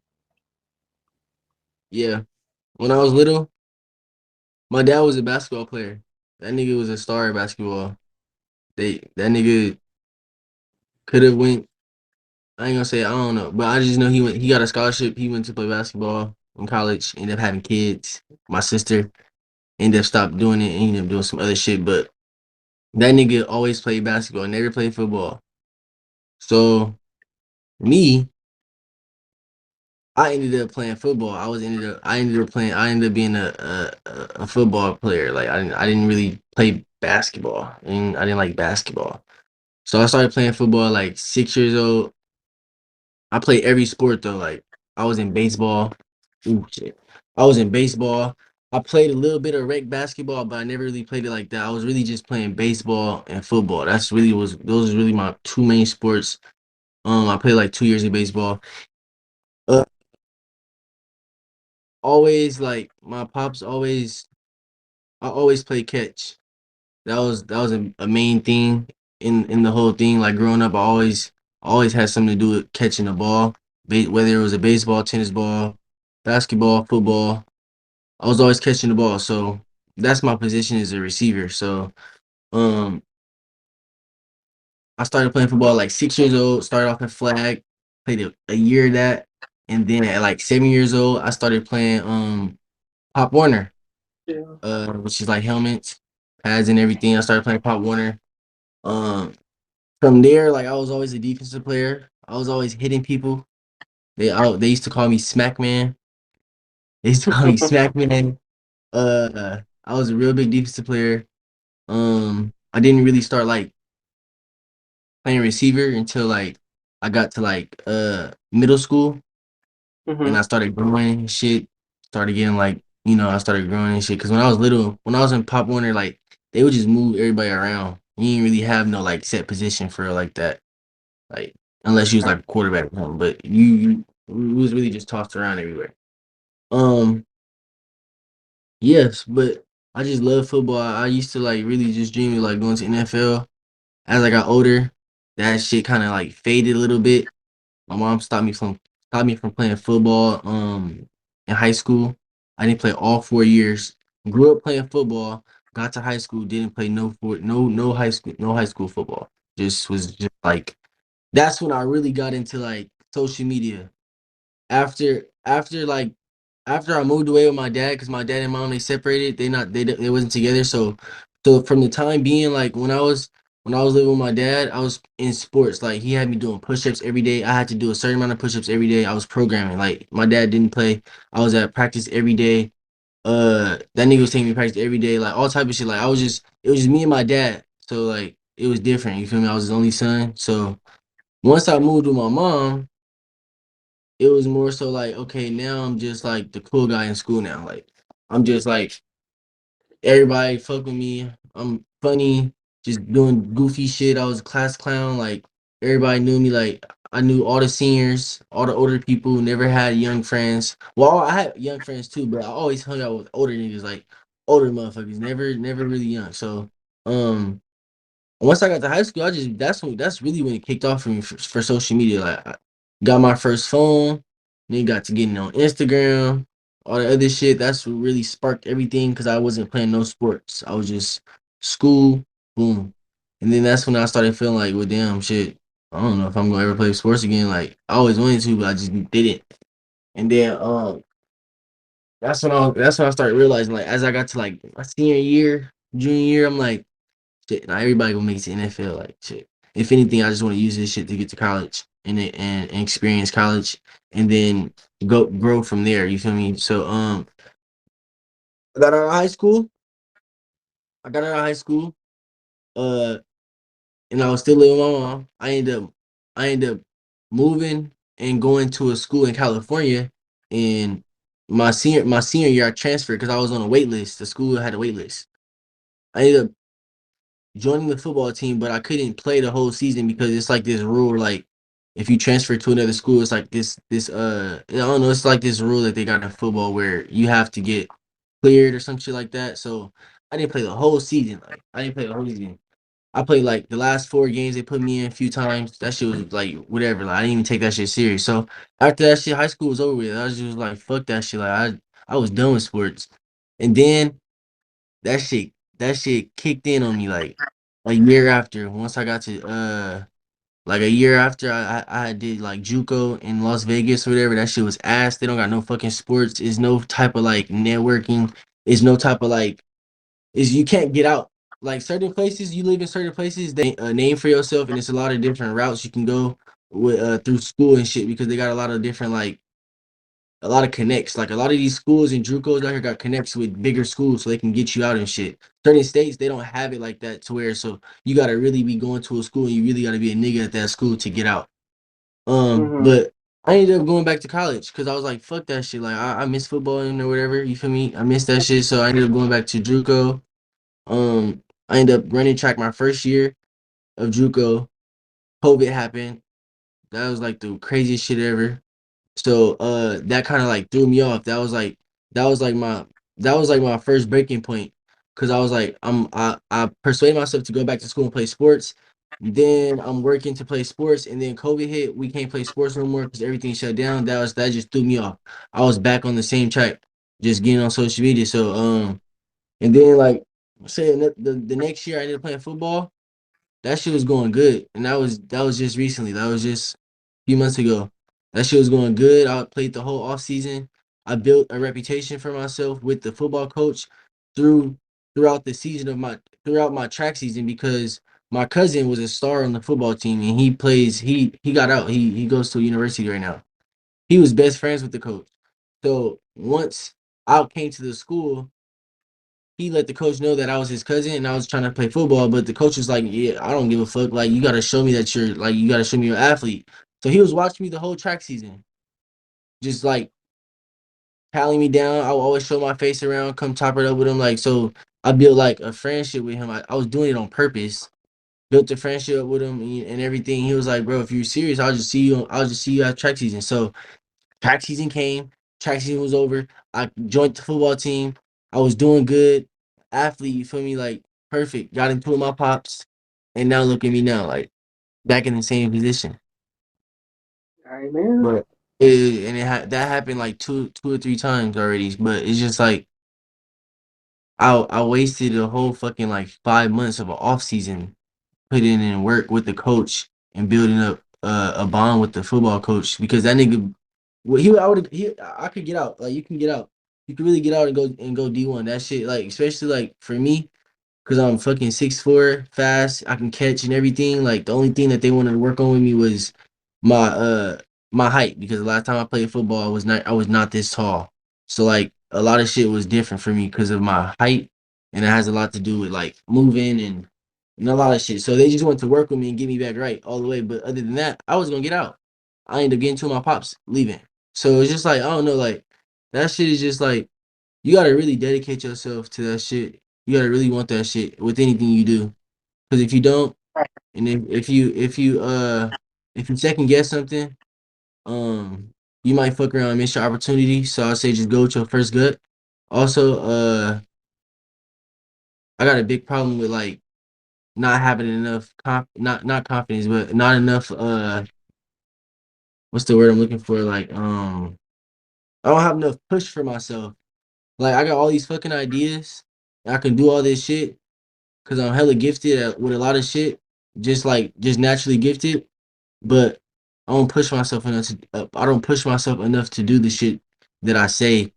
S4: yeah. When I was little, my dad was a basketball player. That nigga was a star at basketball. That nigga could have went. I ain't gonna say I don't know, but I just know he went. He got a scholarship. He went to play basketball in college. Ended up having kids. My sister ended up stopped doing it and ended up doing some other shit. But that nigga always played basketball. Never played football. So me, I ended up playing football. I ended up playing. I ended up being a football player. Like I didn't really play basketball, and I didn't like basketball. So I started playing football at, like 6 years old. I played every sport though. Like I was in baseball. Ooh shit. I was in baseball. I played a little bit of rec basketball, but I never really played it like that. I was really just playing baseball and football. Those was really my two main sports. I played like 2 years of baseball. Uh, always like my pops always I always played catch. That was a main thing. in the whole thing. Like growing up, I always had something to do with catching the ball, whether it was a baseball, tennis ball, basketball, football. I was always catching the ball, so that's my position as a receiver. So um, I started playing football like 6 years old. Started off at flag, played a year of that, and then at like 7 years old, I started playing Pop Warner,
S2: Yeah.
S4: which is like helmets, pads, and everything. I started playing Pop Warner. Um, from there, like I was always a defensive player. I was always hitting people. They used to call me Smack Man. They used to call me Smack Man. I was a real big defensive player. I didn't really start like playing receiver until like I got to like middle school, and
S2: Mm-hmm.
S4: I started growing and shit. Started getting like I started growing and shit. Cause when I was little, when I was in Pop Warner, like they would just move everybody around. You didn't really have no like set position for like that. Like unless you was like a quarterback or something, but you was really just tossed around everywhere. Um, yes, but I just love football. I used to like really just dream of like going to NFL. As I got older, that shit kind of like faded a little bit. My mom stopped me from playing football in high school. I didn't play all 4 years. Grew up playing football, got to high school, didn't play no high school football. Just was just like that's when I really got into like social media. After I moved away with my dad, because my dad and mom they separated, they wasn't together. So from the time being like when I was living with my dad, I was in sports. Like he had me doing push-ups every day. I had to do a certain amount of push-ups every day. I was programming. Like my dad didn't play. I was at practice every day. That nigga was taking me to practice every day. Like all type of shit. Like it was just me and my dad. So like it was different. You feel me? I was his only son. So once I moved with my mom, it was more so like, okay, now I'm just like the cool guy in school now. Like I'm just like everybody fuck with me. I'm funny, just doing goofy shit. I was a class clown. Like everybody knew me. Like I knew all the seniors, all the older people. Never had young friends. Well, I had young friends too, but I always hung out with older niggas, like older motherfuckers. Never really young. So um once I got to high school, that's really when it kicked off for me for social media. Like I got my first phone, then got to getting on Instagram, all the other shit. That's what really sparked everything because I wasn't playing no sports. I was just school, boom. And then that's when I started feeling like, well, damn shit. I don't know if I'm gonna ever play sports again. Like I always wanted to, but I just didn't. And then that's when I started realizing like as I got to like my senior year, junior year, I'm like shit, not everybody gonna make it to NFL. Like shit. If anything, I just want to use this shit to get to college and experience college, and then go grow from there. You feel me? So I got out of high school. I got out of high school. Uh, and I was still living with my mom. I ended up moving and going to a school in California. And my senior year, I transferred because I was on a wait list. The school had a wait list. I ended up joining the football team, but I couldn't play the whole season because it's like this rule, like if you transfer to another school, it's like this I don't know, it's like this rule that they got in football where you have to get cleared or some shit like that. So I didn't play the whole season. Like I didn't play the whole season. I played like the last 4 games they put me in a few times. That shit was like whatever. Like I didn't even take that shit serious. So after that shit, high school was over with. I was just like, fuck that shit. Like I was done with sports. And then that shit kicked in on me like a year after. Once I got to like a year after I did like JUCO in Las Vegas or whatever. That shit was ass. They don't got no fucking sports. It's no type of like networking. It's no type of like is you can't get out. Like certain places, you live in certain places, they a name for yourself, and it's a lot of different routes you can go with through school and shit because they got a lot of different like a lot of connects. Like a lot of these schools and JUCOs out here got connects with bigger schools so they can get you out and shit. Certain states they don't have it like that to where so you gotta really be going to a school and you really gotta be a nigga at that school to get out.
S2: Mm-hmm.
S4: But I ended up going back to college because I was like, fuck that shit. Like I miss football and or whatever. You feel me? I miss that shit. So I ended up going back to JUCO. I ended up running track my first year of JUCO. COVID happened. That was like the craziest shit ever. So that kind of like threw me off. That was like my that was like my first breaking point because I was like I persuaded myself to go back to school and play sports, Then I'm working to play sports, and then COVID hit. We can't play sports no more because everything shut down. That just threw me off. I was back on the same track, just getting on social media. So and then like say the next year I ended up playing football. That shit was going good, and that was just recently. That was just a few months ago. That shit was going good. I played the whole off season. I built a reputation for myself with the football coach through throughout the season of my throughout my track season because my cousin was a star on the football team and he got out. He goes to a university right now. He was best friends with the coach. So once I came to the school, he let the coach know that I was his cousin and I was trying to play football, but the coach was like, "Yeah, I don't give a fuck. Like, you gotta show me that you're like, you gotta show me you're an athlete." So he was watching me the whole track season, just like palling me down. I would always show my face around, come top it up with him. Like, so I built like a friendship with him. I was doing it on purpose. Built a friendship with him and everything. He was like, "Bro, if you're serious, I'll just see you. I'll just see you at track season." So track season came, track season was over. I joined the football team. I was doing good. Athlete, you feel me? Like perfect. Got into my pops. And now look at me now, like back in the same position.
S2: Amen.
S4: But that happened like two or three times already. But it's just like I wasted a whole fucking like 5 months of an off season putting in work with the coach and building up a bond with the football coach because that nigga, well, I could get out. Like you can get out. You can really get out and go D1. That shit, like especially like for me, because I'm fucking 6'4", fast. I can catch and everything. Like the only thing that they wanted to work on with me was my my height because the last time I played football, I was not this tall. So like a lot of shit was different for me because of my height, and it has a lot to do with like moving and a lot of shit. So they just wanted to work with me and get me back right all the way. But other than that, I was gonna get out. I ended up getting to my pops leaving. So it's just like I don't know, like that shit is just like you gotta really dedicate yourself to that shit. You gotta really want that shit with anything you do. Because if you don't, and if you second guess something, you might fuck around and miss your opportunity. So I say just go with your first gut. Also, I got a big problem with like not having enough not confidence, but not enough what's the word I'm looking for? Like I don't have enough push for myself. Like I got all these fucking ideas. I can do all this shit because I'm hella gifted with a lot of shit. Just naturally gifted. But I don't push myself enough I don't push myself enough to do the shit that I say,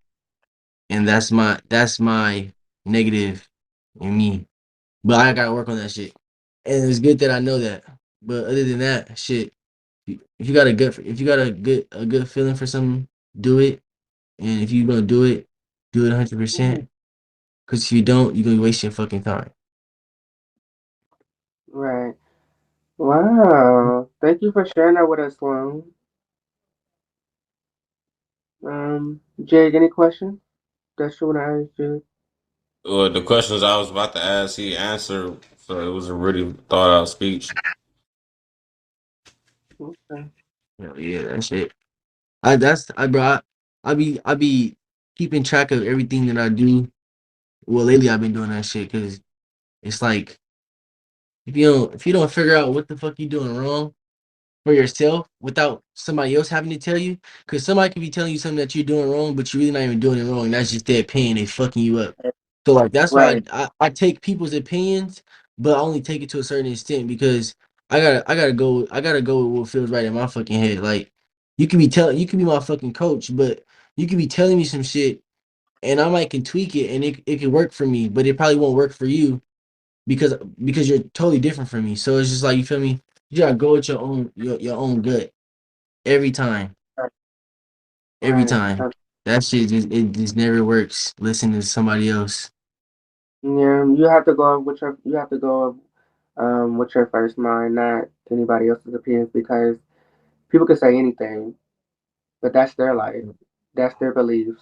S4: and that's my negative in me. But I gotta work on that shit, and it's good that I know that. But other than that, shit, if you got if you got a good feeling for something, do it. And if you gonna do it 100%. Because if you don't, you're gonna waste your fucking time.
S2: Right. Wow. Thank you for sharing that with us, Sloan. Jig, any questions? That's you want to ask Jig?
S5: The questions I was about to ask, he answered, so it was a really thought out speech.
S2: Okay.
S4: Hell yeah, that shit. I bro. I be keeping track of everything that I do. Well, lately I've been doing that shit because it's like if you don't figure out what the fuck you doing wrong for yourself without somebody else having to tell you, because somebody could be telling you something that you're doing wrong, but you're really not even doing it wrong. That's just their opinion. They fucking you up. So like that's why
S2: Right.
S4: I take people's opinions, but I only take it to a certain extent because I gotta go with what feels right in my fucking head. Like you can be my fucking coach, but you can be telling me some shit and I might can tweak it and it could work for me, but it probably won't work for you because you're totally different from me. So it's just like you feel me? You gotta go with your own gut every time. Every
S2: Right.
S4: time. That shit just never works. Listening to somebody else.
S2: Yeah, you have to go with your first mind, not anybody else's opinions, because people can say anything, but that's their life, that's their beliefs,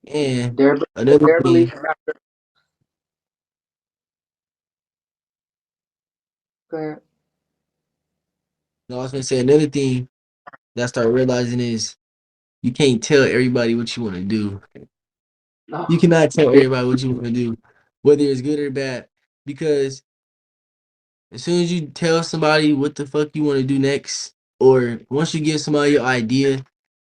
S4: And
S2: their
S4: another
S2: their
S4: thing,
S2: beliefs. Are not good.
S4: I was gonna say another thing that I started realizing is you can't tell everybody what you want to do. You cannot tell everybody what you want to do, whether it's good or bad, because As soon as you tell somebody what the fuck you want to do next, or once you give somebody your idea,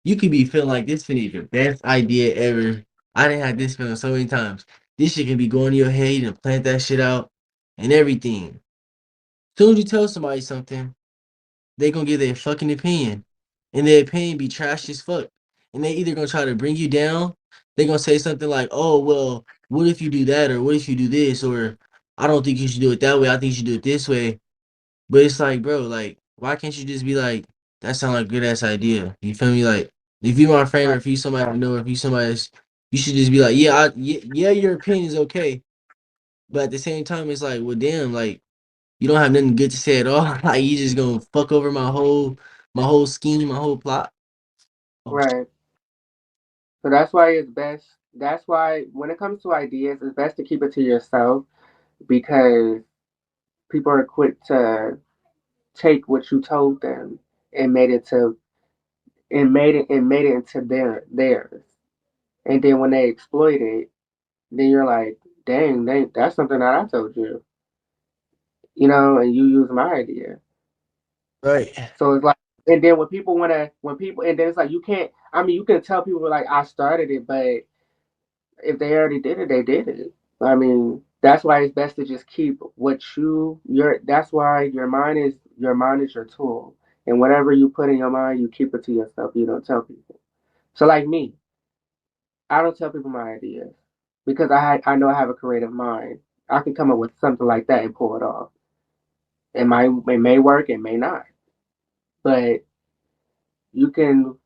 S4: you could be feeling like this finna be the best idea ever. I didn't have this feeling so many times. This shit can be going to your head and plant that shit out and everything. As soon as you tell somebody something, they gonna give their fucking opinion. And their opinion be trash as fuck. And they either gonna try to bring you down, they gonna say something like, oh well, what if you do that, or what if you do this, or I don't think you should do it that way, I think you should do it this way. But it's like, bro, like, why can't you just be like, that sound like a good ass idea? You feel me? Like, if you my friend, or
S2: Right.
S4: if you somebody I know, or if you somebody else, you should just be like, yeah, yeah, your opinion is okay. But at the same time, it's like, well, damn, like, you don't have nothing good to say at all. Like, you just gonna fuck over my whole scheme, my whole plot. Oh,
S2: Right. So that's why it's best. That's why when it comes to ideas, it's best to keep it to yourself because people are quick to take what you told them and made it into theirs. And then when they exploit it, then you're like, dang, that's something that I told you, and you use my idea.
S4: right.
S2: So it's like, and then when people, and then it's like you can't. I mean, you can tell people like I started it, but if they already did it, they did it. I mean, that's why it's best to just keep what your. That's why your mind is your tool, and whatever you put in your mind, you keep it to yourself. You don't tell people. So like me, I don't tell people my ideas because I know I have a creative mind. I can come up with something like that and pull it off. It may work, it may not, but you can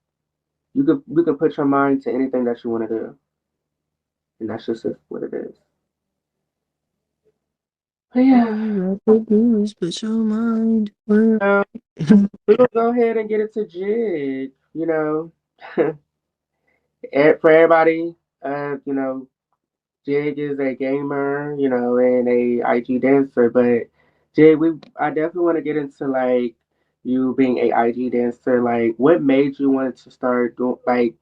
S2: you can put your mind to anything that you want to do, and that's just what it is. But
S4: All
S2: yeah,
S4: you have to do is put your mind where.
S2: um, we're gonna go ahead and get it to Jig. For everybody, Jig is a gamer, and a IG dancer. But Jig, I definitely want to get into like you being a IG dancer. Like, what made you want to start doing like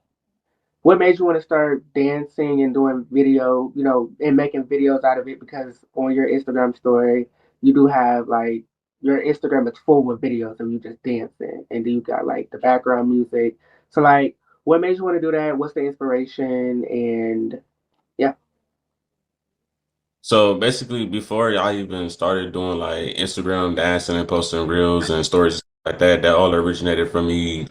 S2: what made you want to start dancing and doing video, and making videos out of it? Because on your Instagram story, you do have like your Instagram is full with videos of you just dancing, and then you got like the background music. So like, what made you want to do that? What's the inspiration? And yeah.
S5: So basically, before I even started doing like Instagram dancing and posting reels and stories like that, that all originated from me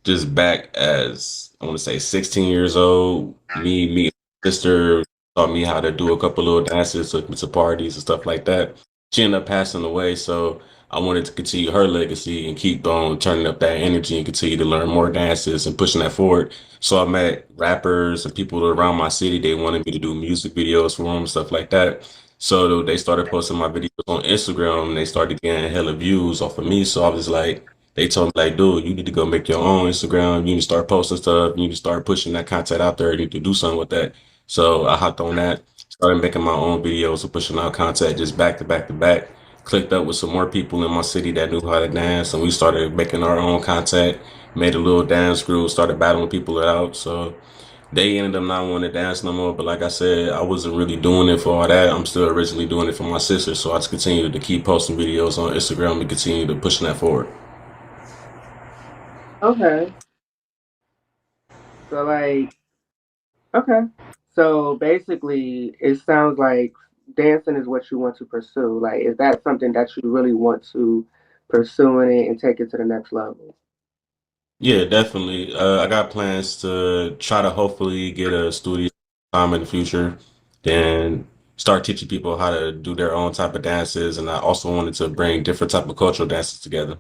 S5: just back as I want to say 16 years old. Me, sister taught me how to do a couple little dances, took me to parties and stuff like that. She ended up passing away, so I wanted to continue her legacy and keep on turning up that energy and continue to learn more dances and pushing that forward. So I met rappers and people around my city. They wanted me to do music videos for them, stuff like that. So they started posting my videos on Instagram and they started getting hella views off of me. So I was like, they told me like, dude, you need to go make your own Instagram. You need to start posting stuff. You need to start pushing that content out there. You need to do something with that. So I hopped on that, started making my own videos and pushing out content just back to back to back. Clicked up with some more people in my city that knew how to dance, and we started making our own content. Made a little dance group, started battling people out. So they ended up not wanting to dance no more. But like I said, I wasn't really doing it for all that. I'm still originally doing it for my sister. So I just continued to keep posting videos on Instagram and continue to pushing that forward.
S2: Okay. So like, okay. So basically, it sounds like dancing is what you want to pursue. Like, is that something that you really want to pursue in it and take it to the next level?
S5: Yeah, definitely. I got plans to try to hopefully get a studio time in the future, then start teaching people how to do their own type of dances. And I also wanted to bring different type of cultural dances together.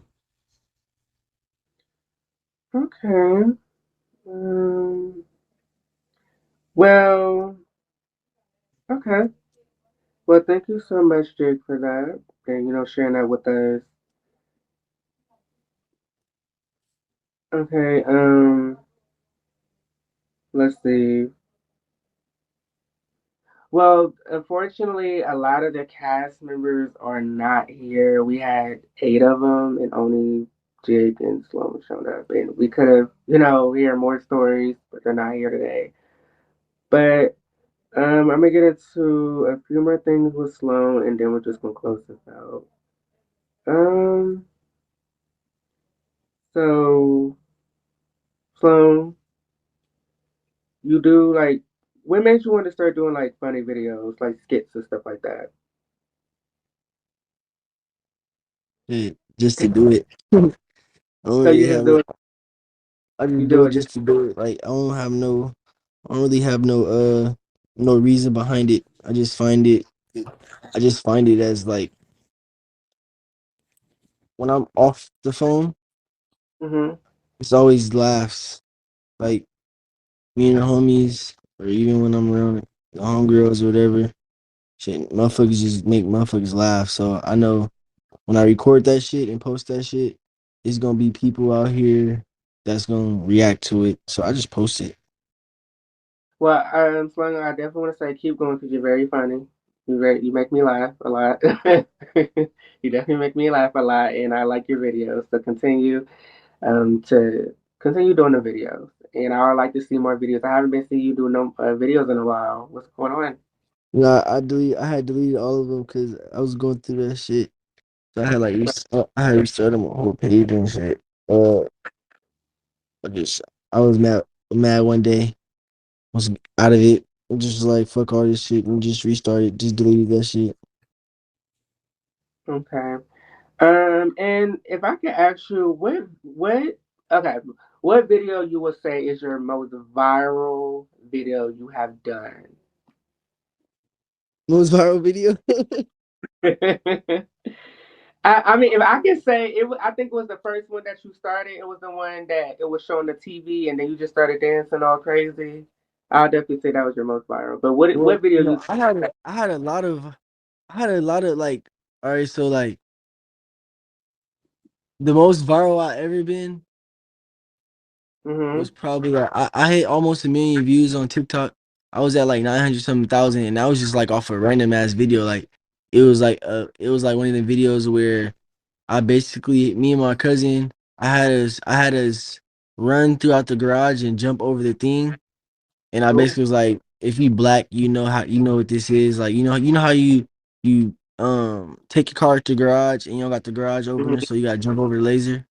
S2: Okay. Um, well, okay. Well, thank you so much, Jake, for that. And, sharing that with us. Okay. Let's see. Well, unfortunately, a lot of the cast members are not here. We had 8 of them, and only Jake and Sloan showed up. And we could have, hear more stories, but they're not here today. But I'm gonna get into a few more things with Sloan, and then we're just gonna close this out. Um. So, Sloan, you do like. What made you want to start doing like funny videos, like skits and stuff like that?
S4: Shit, just to do it. I don't
S2: So
S4: really
S2: you just
S4: have
S2: do
S4: no.
S2: it.
S4: I
S2: You
S4: just do
S2: do
S4: it
S2: it just.
S4: just to do it. Like I don't really have no reason behind it. I just find it as like when I'm off the phone,
S2: Mhm.
S4: it's always laughs. Like me and the homies, or even when I'm around the homegirls or whatever. Shit, motherfuckers just make motherfuckers laugh. So I know when I record that shit and post that shit, it's gonna be people out here that's gonna react to it. So I just post it.
S2: Well, Sloan, I definitely want to say keep going because you're very funny. You make me laugh a lot. You definitely make me laugh a lot, and I like your videos. So to continue doing the videos, and I would like to see more videos. I haven't been seeing you do no videos in a while. What's going on?
S4: You know, I had deleted all of them because I was going through that shit. So I had like I had restarted my whole page and shit. I just I was mad one day. Was out of it. Just like fuck all this shit and just restarted. Just deleted that shit.
S2: Okay. And if I could ask you, okay, what video you would say is your most viral video you have done?
S4: Most viral video.
S2: I mean, if I can say I think it was the first one that you started. It was the one that it was showing the TV, and then you just started dancing all crazy. I'll definitely say that was your most viral. But
S4: Well,
S2: what video you?
S4: I had a lot of like all right, so like the most viral I ever been was
S2: Hmm.
S4: probably like I hit almost 1 million views on TikTok. I was at like 900 something thousand, and that was just like off a random ass video. Like it was like one of the videos where I basically me and my cousin I had us run throughout the garage and jump over the thing, and I
S2: Oh,
S4: basically was like, if you black, you know what this is. Like you know how you take your car to the garage and you don't got the garage opener,
S2: mhm.
S4: so you gotta jump over the laser.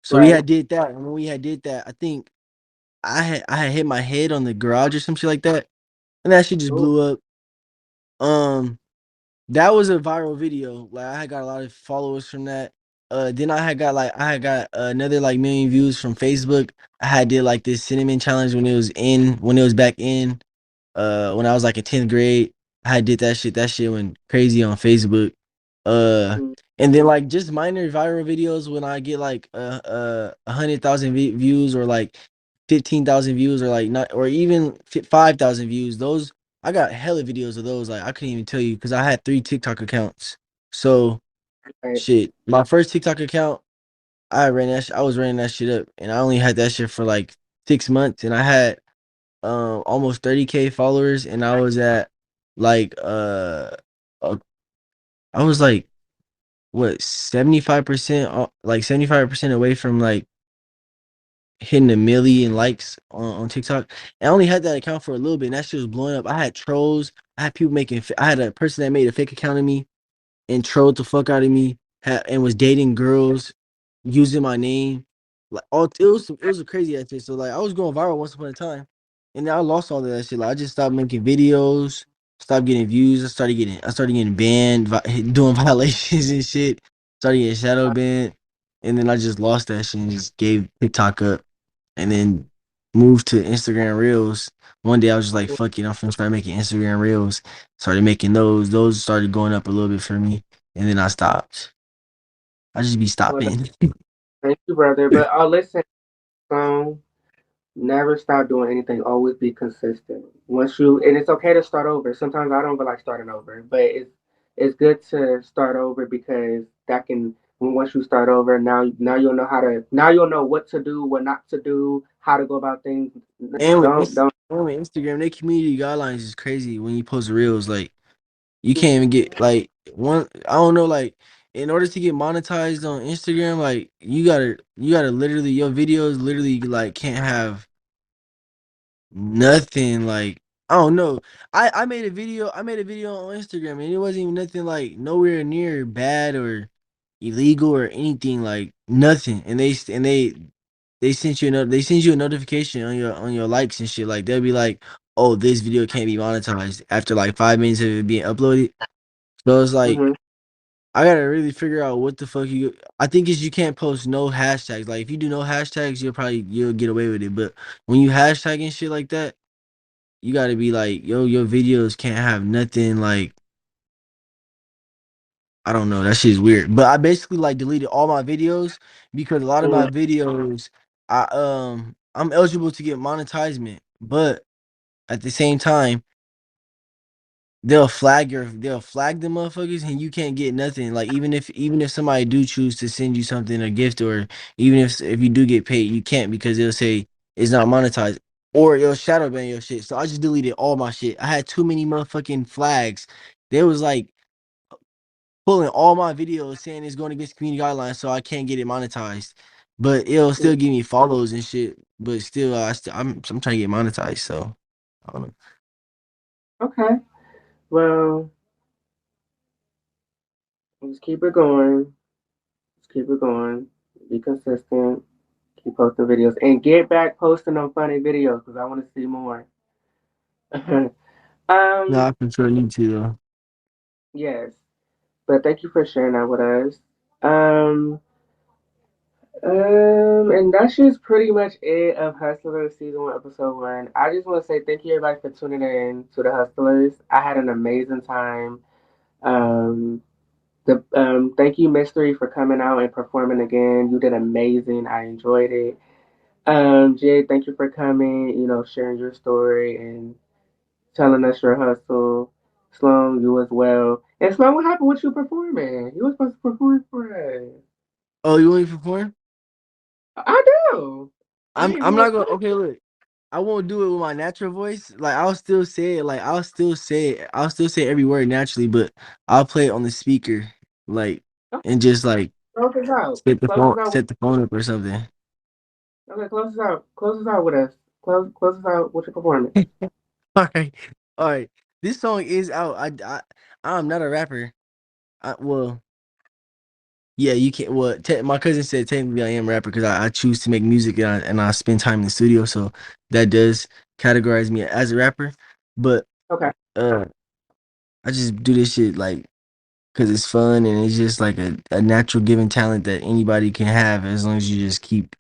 S4: So we
S2: Right.
S4: had did that, and when we had did that, I think I had hit my head on the garage or some shit like that, and that shit just
S2: Oh,
S4: blew up. Um, that was a viral video. Like I had got a lot of followers from that. Then I had got another like 1 million views from Facebook. I had did like this cinnamon challenge when it was back in. When I was like in 10th grade. I did that shit. That shit went crazy on Facebook. Uh
S2: mm,
S4: and then like just minor viral videos when I get like 100,000 views or like 15,000 views or like not or even 5,000 views. Those I got hella videos of those. Like I couldn't even tell you because I had 3 TikTok accounts. So
S2: right.
S4: shit, my first TikTok account, I was running that shit up, and I only had that shit for like 6 months, and I had almost 30K followers, and I was at like uh I was like what 75% like 75% away from like hitting 1 million likes on TikTok. And I only had that account for a little bit, and that shit was blowing up. I had trolls. I had people making. I had a person that made a fake account of me and trolled the fuck out of me, and was dating girls using my name. Like all it was a crazy ass shit. So like I was going viral once upon a time, and then I lost all of that shit. Like I just stopped making videos, stopped getting views. I started getting banned, doing violations and shit. Started getting shadow banned, and then I just lost that shit and just gave TikTok up, and then moved to Instagram Reels. One day I was just like, fuck it, I'm finna start making Instagram Reels. Started making those. Those started going up a little bit for me. And then I stopped. I just be
S2: Well,
S4: stopping.
S2: thank you, brother. But listen, um, never stop doing anything. Always be consistent. And it's okay to start over. Sometimes I don't feel like starting over, but it's good to start over because that can once you start over, now you'll know what to do, what not to do, how to go about things. Don't.
S4: And with Instagram, their community guidelines is crazy when you post reels. Like you can't even get like one I don't know, like in order to get monetized on Instagram, like you gotta literally your videos literally like can't have nothing like I don't know. I made a video on Instagram and it wasn't even nothing like nowhere near bad or illegal or anything, like nothing. And they send you a notification on your likes and shit. Like they'll be like, "Oh, this video can't be monetized after like 5 minutes of it being uploaded." So it's like
S2: Mm-hmm.
S4: I gotta really figure out what the fuck you. I think is you can't post no hashtags. Like if you do no hashtags, you'll get away with it. But when you hashtag and shit like that, you gotta be like, yo, your videos can't have nothing like I don't know. That shit's weird. But I basically like deleted all my videos because a lot of my videos, I'm eligible to get monetizement, but at the same time, they'll flag the motherfuckers and you can't get nothing. Like even if somebody do choose to send you something, a gift, or even if you do get paid, you can't because they'll say it's not monetized. Or it'll shadow ban your shit. So I just deleted all my shit. I had too many motherfucking flags. There was like pulling all my videos saying it's going against community guidelines, so I can't get it monetized. But it'll still give me follows and shit. But still, I'm trying to get monetized. So I don't know.
S2: Okay. Well, let's keep it going. Let's keep it going. Be consistent. Keep posting videos and get back posting on funny videos because I want to see more.
S4: No,
S2: um.
S4: I prefer you to though.
S2: Yes. But thank you for sharing that with us. Um. And that's just pretty much it of Hustlers season 1, episode 1. I just want to say thank you everybody for tuning in to the Hustlers. I had an amazing time. Um, thank you, Mystery, for coming out and performing again. You did amazing. I enjoyed it. Jay, thank you for coming. You know, sharing your story and telling us your hustle. Sloan, you as well. And Sloan, what happened with you performing? You were supposed to perform for us.
S4: Oh, you want me to perform?
S2: I do. You ain't
S4: I'm
S2: doing
S4: not gonna. Okay, look. I won't do it with my natural voice. Like I'll still say it. Like I'll still say every word naturally, but I'll play it on the speaker, like and just like
S2: Close us out. Close us out.
S4: set the phone up or something.
S2: Okay, close us out. Close us out with us. Close us out with your performance.
S4: All right, all right. This song is out. I'm not a rapper. Well, yeah, you can't. Well, my cousin said technically I am a rapper because I choose to make music and I spend time in the studio, so that does categorize me as a rapper. But
S2: Okay.
S4: uh, I just do this shit like because it's fun and it's just like a natural given talent that anybody can have as long as you just keep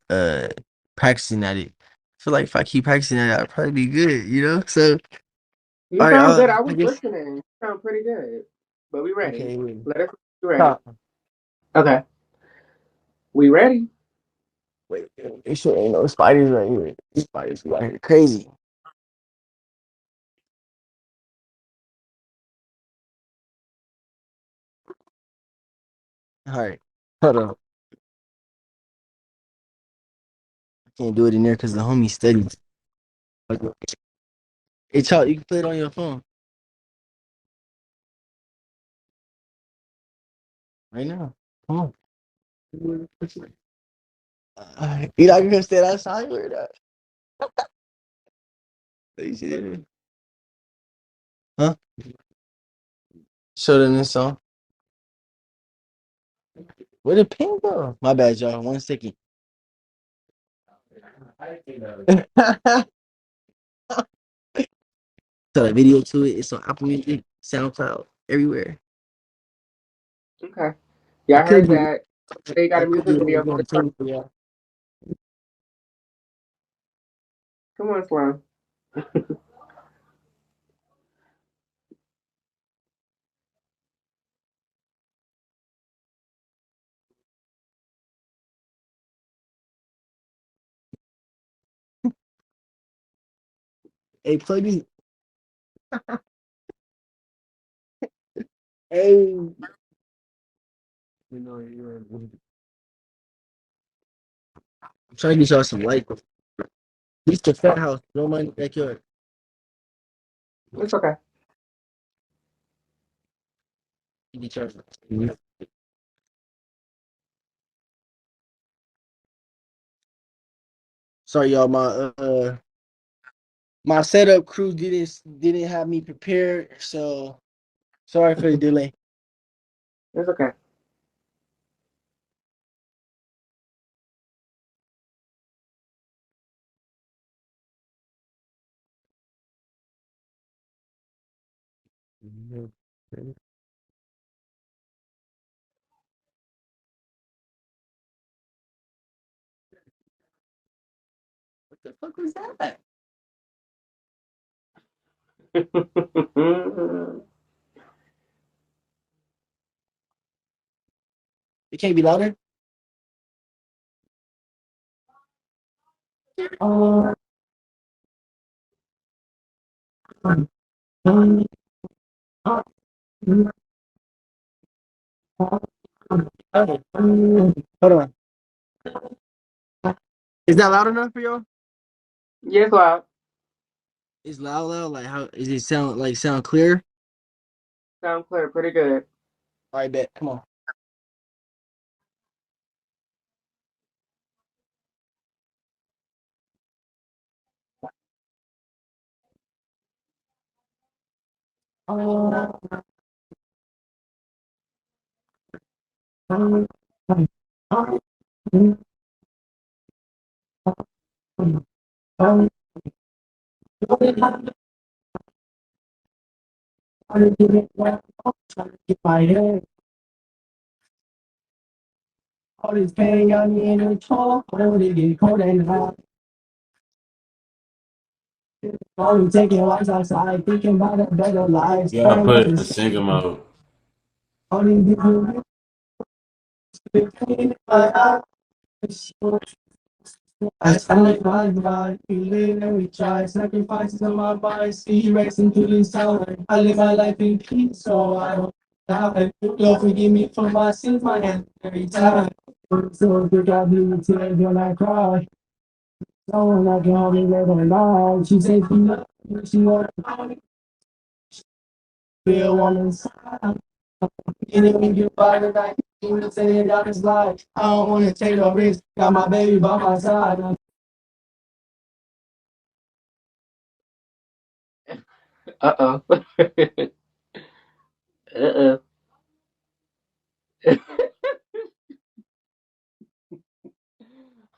S4: practicing at it. I feel like if I keep practicing at it, I'd probably be good, you know? So
S2: You
S4: all right,
S2: sound good. I
S4: I
S2: was
S4: guess
S2: listening. You sound pretty good. But we ready.
S4: okay, wait.
S2: Let us be ready.
S4: Stop.
S2: Okay. We ready.
S4: Wait, it sure ain't no spiders right here. These spiders right here crazy. All right, hold on. I can't do it in there because the homie studies. Okay. It's all you can play it on your phone right now. Come on. You not gonna stand outside or not? You see that? Huh? Show them this song. Where the pen go? My bad, y'all. 1 second. So a video to it. It's on Apple Music, SoundCloud, everywhere.
S2: Okay.
S4: I
S2: Y'all
S4: could
S2: heard
S4: do.
S2: that. They got
S4: I
S2: a
S4: could
S2: music
S4: do
S2: video
S4: it
S2: for
S4: on
S2: the
S4: the table for y'all.
S2: Come on, Sloan.
S4: Hey, plug these. Hey. I'm trying to get y'all some light. This the fat house. Don't mind the backyard.
S2: It's okay.
S4: Get y'all. Sorry, y'all. My setup crew didn't have me prepared, so sorry for the delay.
S2: It's okay.
S4: What the fuck was that? It can't be louder. Uh, Hold on. Is that loud enough for y'all?
S2: Yes, loud.
S4: It's loud, loud. Like how is it sound? Like sound clear?
S2: Sound clear, pretty good.
S4: All right, bet. Come on. All this pain got me in a talk. Oh, they get cold and hot. I'm taking lives outside, thinking about a better life.
S5: Yeah, I put the single mode.
S4: All these people, they pain in my eyes. I stand my God, we live and we try, sacrifices on my body, see racing through this town. I live my life in peace, so I don't die. Lord, forgive me for my sins, my hand every time. So good, God, me tears when I cry. No one I can hold me later lie. She said she loved me, she wanted to feel one inside. And then when you find it back, you say it got his life. I don't want to take no risk, got my baby by my side.
S2: Uh oh. Uh oh.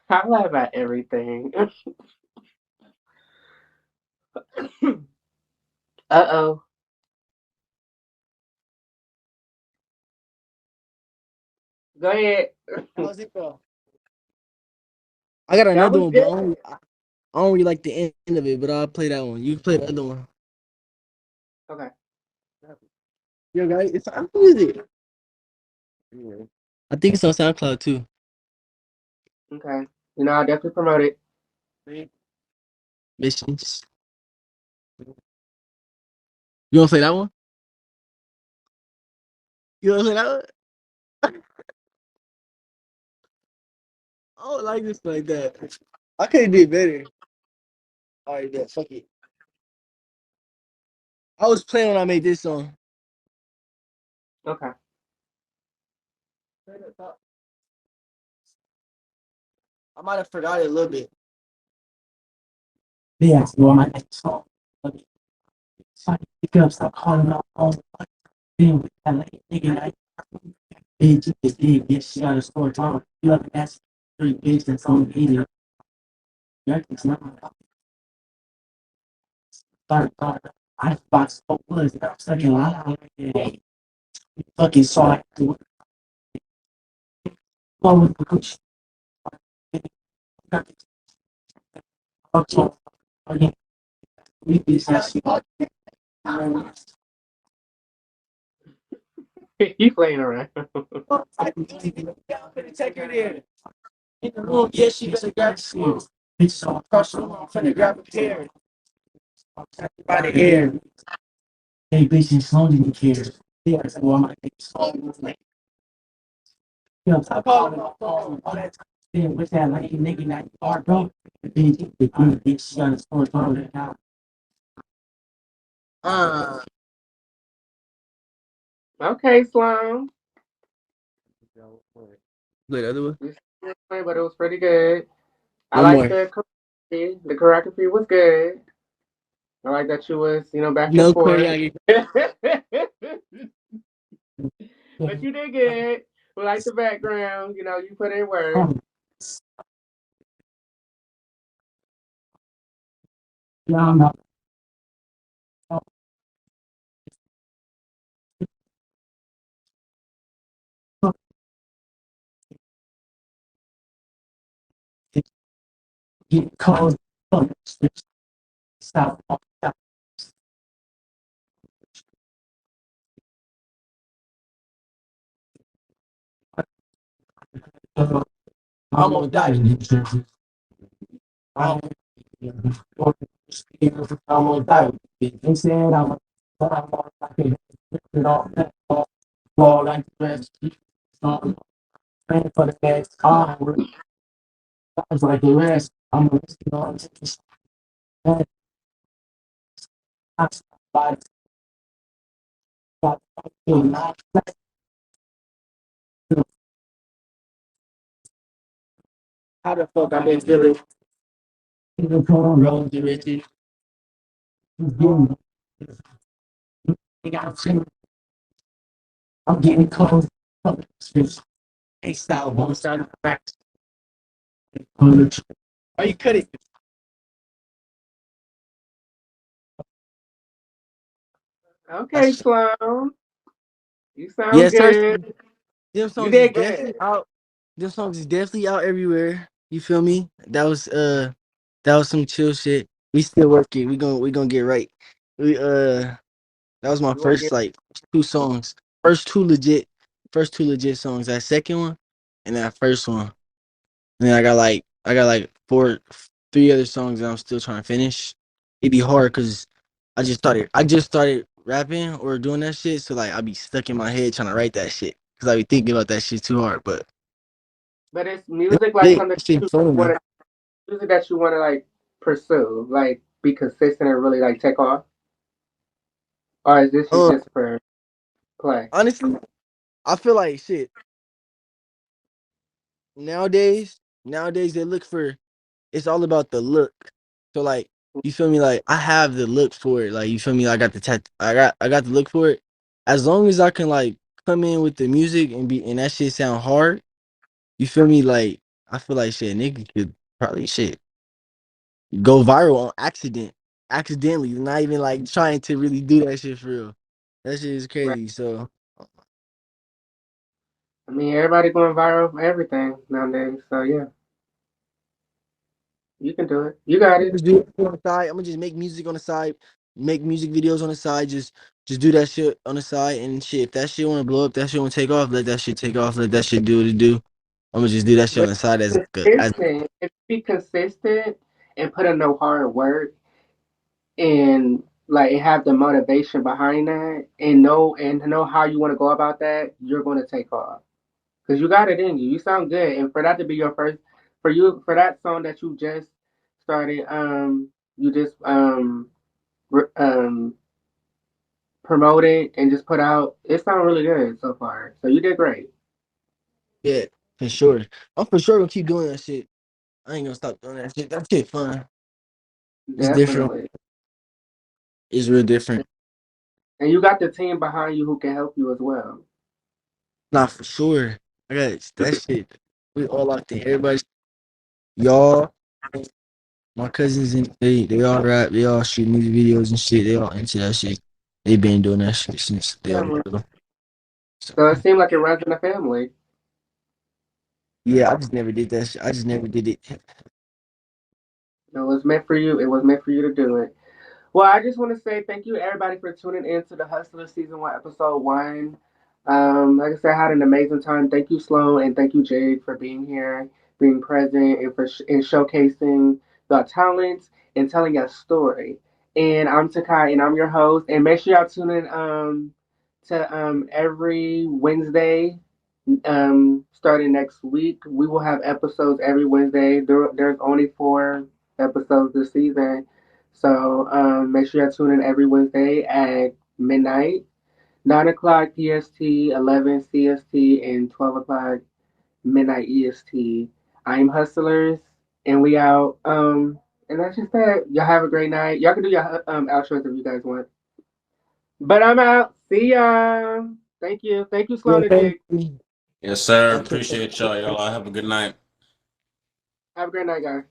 S2: I laugh at everything. Uh-oh. Go ahead.
S4: How's it go? I got
S2: That
S4: another
S2: was
S4: one, but
S2: good.
S4: I don't really like the end of it, but I'll play that one. You can play the other one.
S2: Okay.
S4: Yo, guys, it's on music. I think it's on SoundCloud too.
S2: Okay. I'll definitely promote it.
S4: Missions. You want to play that one? You want to play that one? I don't like this like that. I could have did better. All right, bet. Fuck it. I was playing when I made this song.
S2: Okay.
S4: I might have forgot it a little bit. Yeah, so I might song. So pick up, stop calling out all the thing with that like nigga like bitch is big, bitch, she got a score time. You have to ask three bitch that's on the idiot. It's not my start. I box so was I'm stuck in line. Fucking saw it. What was the coach? Okay. We just have to
S2: You playing around.
S4: take her there. In the room, yeah, she better grab the skills. Bitch, so across the room, I'm finna grab a pair. I'm tapped by the air. Hey, bitch, and Sloan didn't care. Yeah, I said, well, my nigga Sloan was like, yo, stop calling my phone. All that time. Yeah, what's that, like, nigga, not bar, bro? Bitch, bitch, she got a score phone now. Uh,
S2: Okay, Sloan.
S4: Play the other one.
S2: You still play, but it was pretty good. I
S4: One
S2: like
S4: more.
S2: the choreography. The choreography was good. I like that you was, back and
S4: No
S2: forth.
S4: choreography.
S2: But you did good. We like the background. You put in work.
S4: Yeah, I'm not. get cold. Stop. I'm gonna die. I'm gonna die. They said I'm fall like the rest. Praying for the best. I'm like the rest. I'm gonna how the fuck I been feeling? Rolling the riches. I'm getting close. Hey, style, one side of the back. Why you cut it?
S2: Okay, Sloan. You sound
S4: Yes, sir.
S2: good.
S4: Them
S2: You
S4: songs is
S2: did good.
S4: definitely out. Them songs is definitely out everywhere. You feel me? That was some chill shit. We still working. We gonna get right. We that was my
S2: You want to
S4: first
S2: get
S4: like two songs. First two legit songs. That second one and that first one. And then I got like three other songs that I'm still trying to finish. It'd be hard because I just started rapping or doing that shit. So like I be stuck in my head trying to write that shit because I be thinking about that shit too hard. But
S2: but it's
S4: it's
S2: music like
S4: lit.
S2: something
S4: It's shit
S2: you
S4: fun,
S2: want
S4: man.
S2: to music that you want to like pursue, like be consistent and really like take off, or is this
S4: Uh,
S2: just for play?
S4: honestly, I feel like shit nowadays they look for it's all about the look. So like you feel me? Like I have the look for it. Like you feel me? I got the I got the look for it. As long as I can like come in with the music and that shit sound hard. You feel me? Like I feel like shit, nigga could probably shit go viral on accidentally, not even like trying to really do that shit for real. That shit is
S2: Right.
S4: crazy. So
S2: I mean, everybody going viral for everything nowadays. So yeah, you can do it. You got it.
S4: just do it on the side. I'm gonna just make music on the side, make music videos on the side. Just do that shit on the side and shit. If that shit wanna blow up, that shit wanna take off. Let that shit take off. Let that shit do what it do. I'm gonna just do that shit on
S2: But
S4: the side as like a, as
S2: consistent. If you be consistent and put in no hard work and like have the motivation behind that and know how you want to go about that, you're going to take off because you got it in you. You sound good, and for that to be your first, for that song that you just started, you just promoted and just put out. It sounds really good so far. So you did great.
S4: yeah, for sure. I'm for sure gonna keep doing that shit. I ain't gonna stop doing that shit. That shit fun. It's different.
S2: Definitely.
S4: It's real different.
S2: And you got the team behind you who can help you as well.
S4: Not for sure. I got that shit. We all locked in. Everybody, y'all, my cousins, and they all rap. They all shoot music videos and shit. They all into that shit. They been doing that shit since they all
S2: Family.
S4: little. So
S2: So it seemed like it runs in the family.
S4: yeah, I just never did that shit. I just never did it.
S2: It was meant for you. It was meant for you to do it. Well, I just want to say thank you, everybody, for tuning in to the Hustler Season 1, Episode 1. Like I said, I had an amazing time. Thank you, Sloan, and thank you, Jigg, for being here, being present, and and showcasing the talents and telling a story. And I'm Takai, and I'm your host. And make sure y'all tune in to every Wednesday starting next week. We will have episodes every Wednesday. There's only 4 episodes this season. So make sure you tune in every Wednesday at midnight, 9 o'clock PST, 11 CST, and 12 o'clock midnight EST. I'm Hustlers, and we out. And that's just that. Y'all have a great night. Y'all can do your outros if you guys want. But I'm out. See ya. Thank you. Thank you,
S4: Yeah,
S2: Sloan and
S4: thank
S2: Jig.
S5: Yes, sir.
S4: you.
S5: Appreciate y'all. Y'all have a good night.
S2: Have a great night, guys.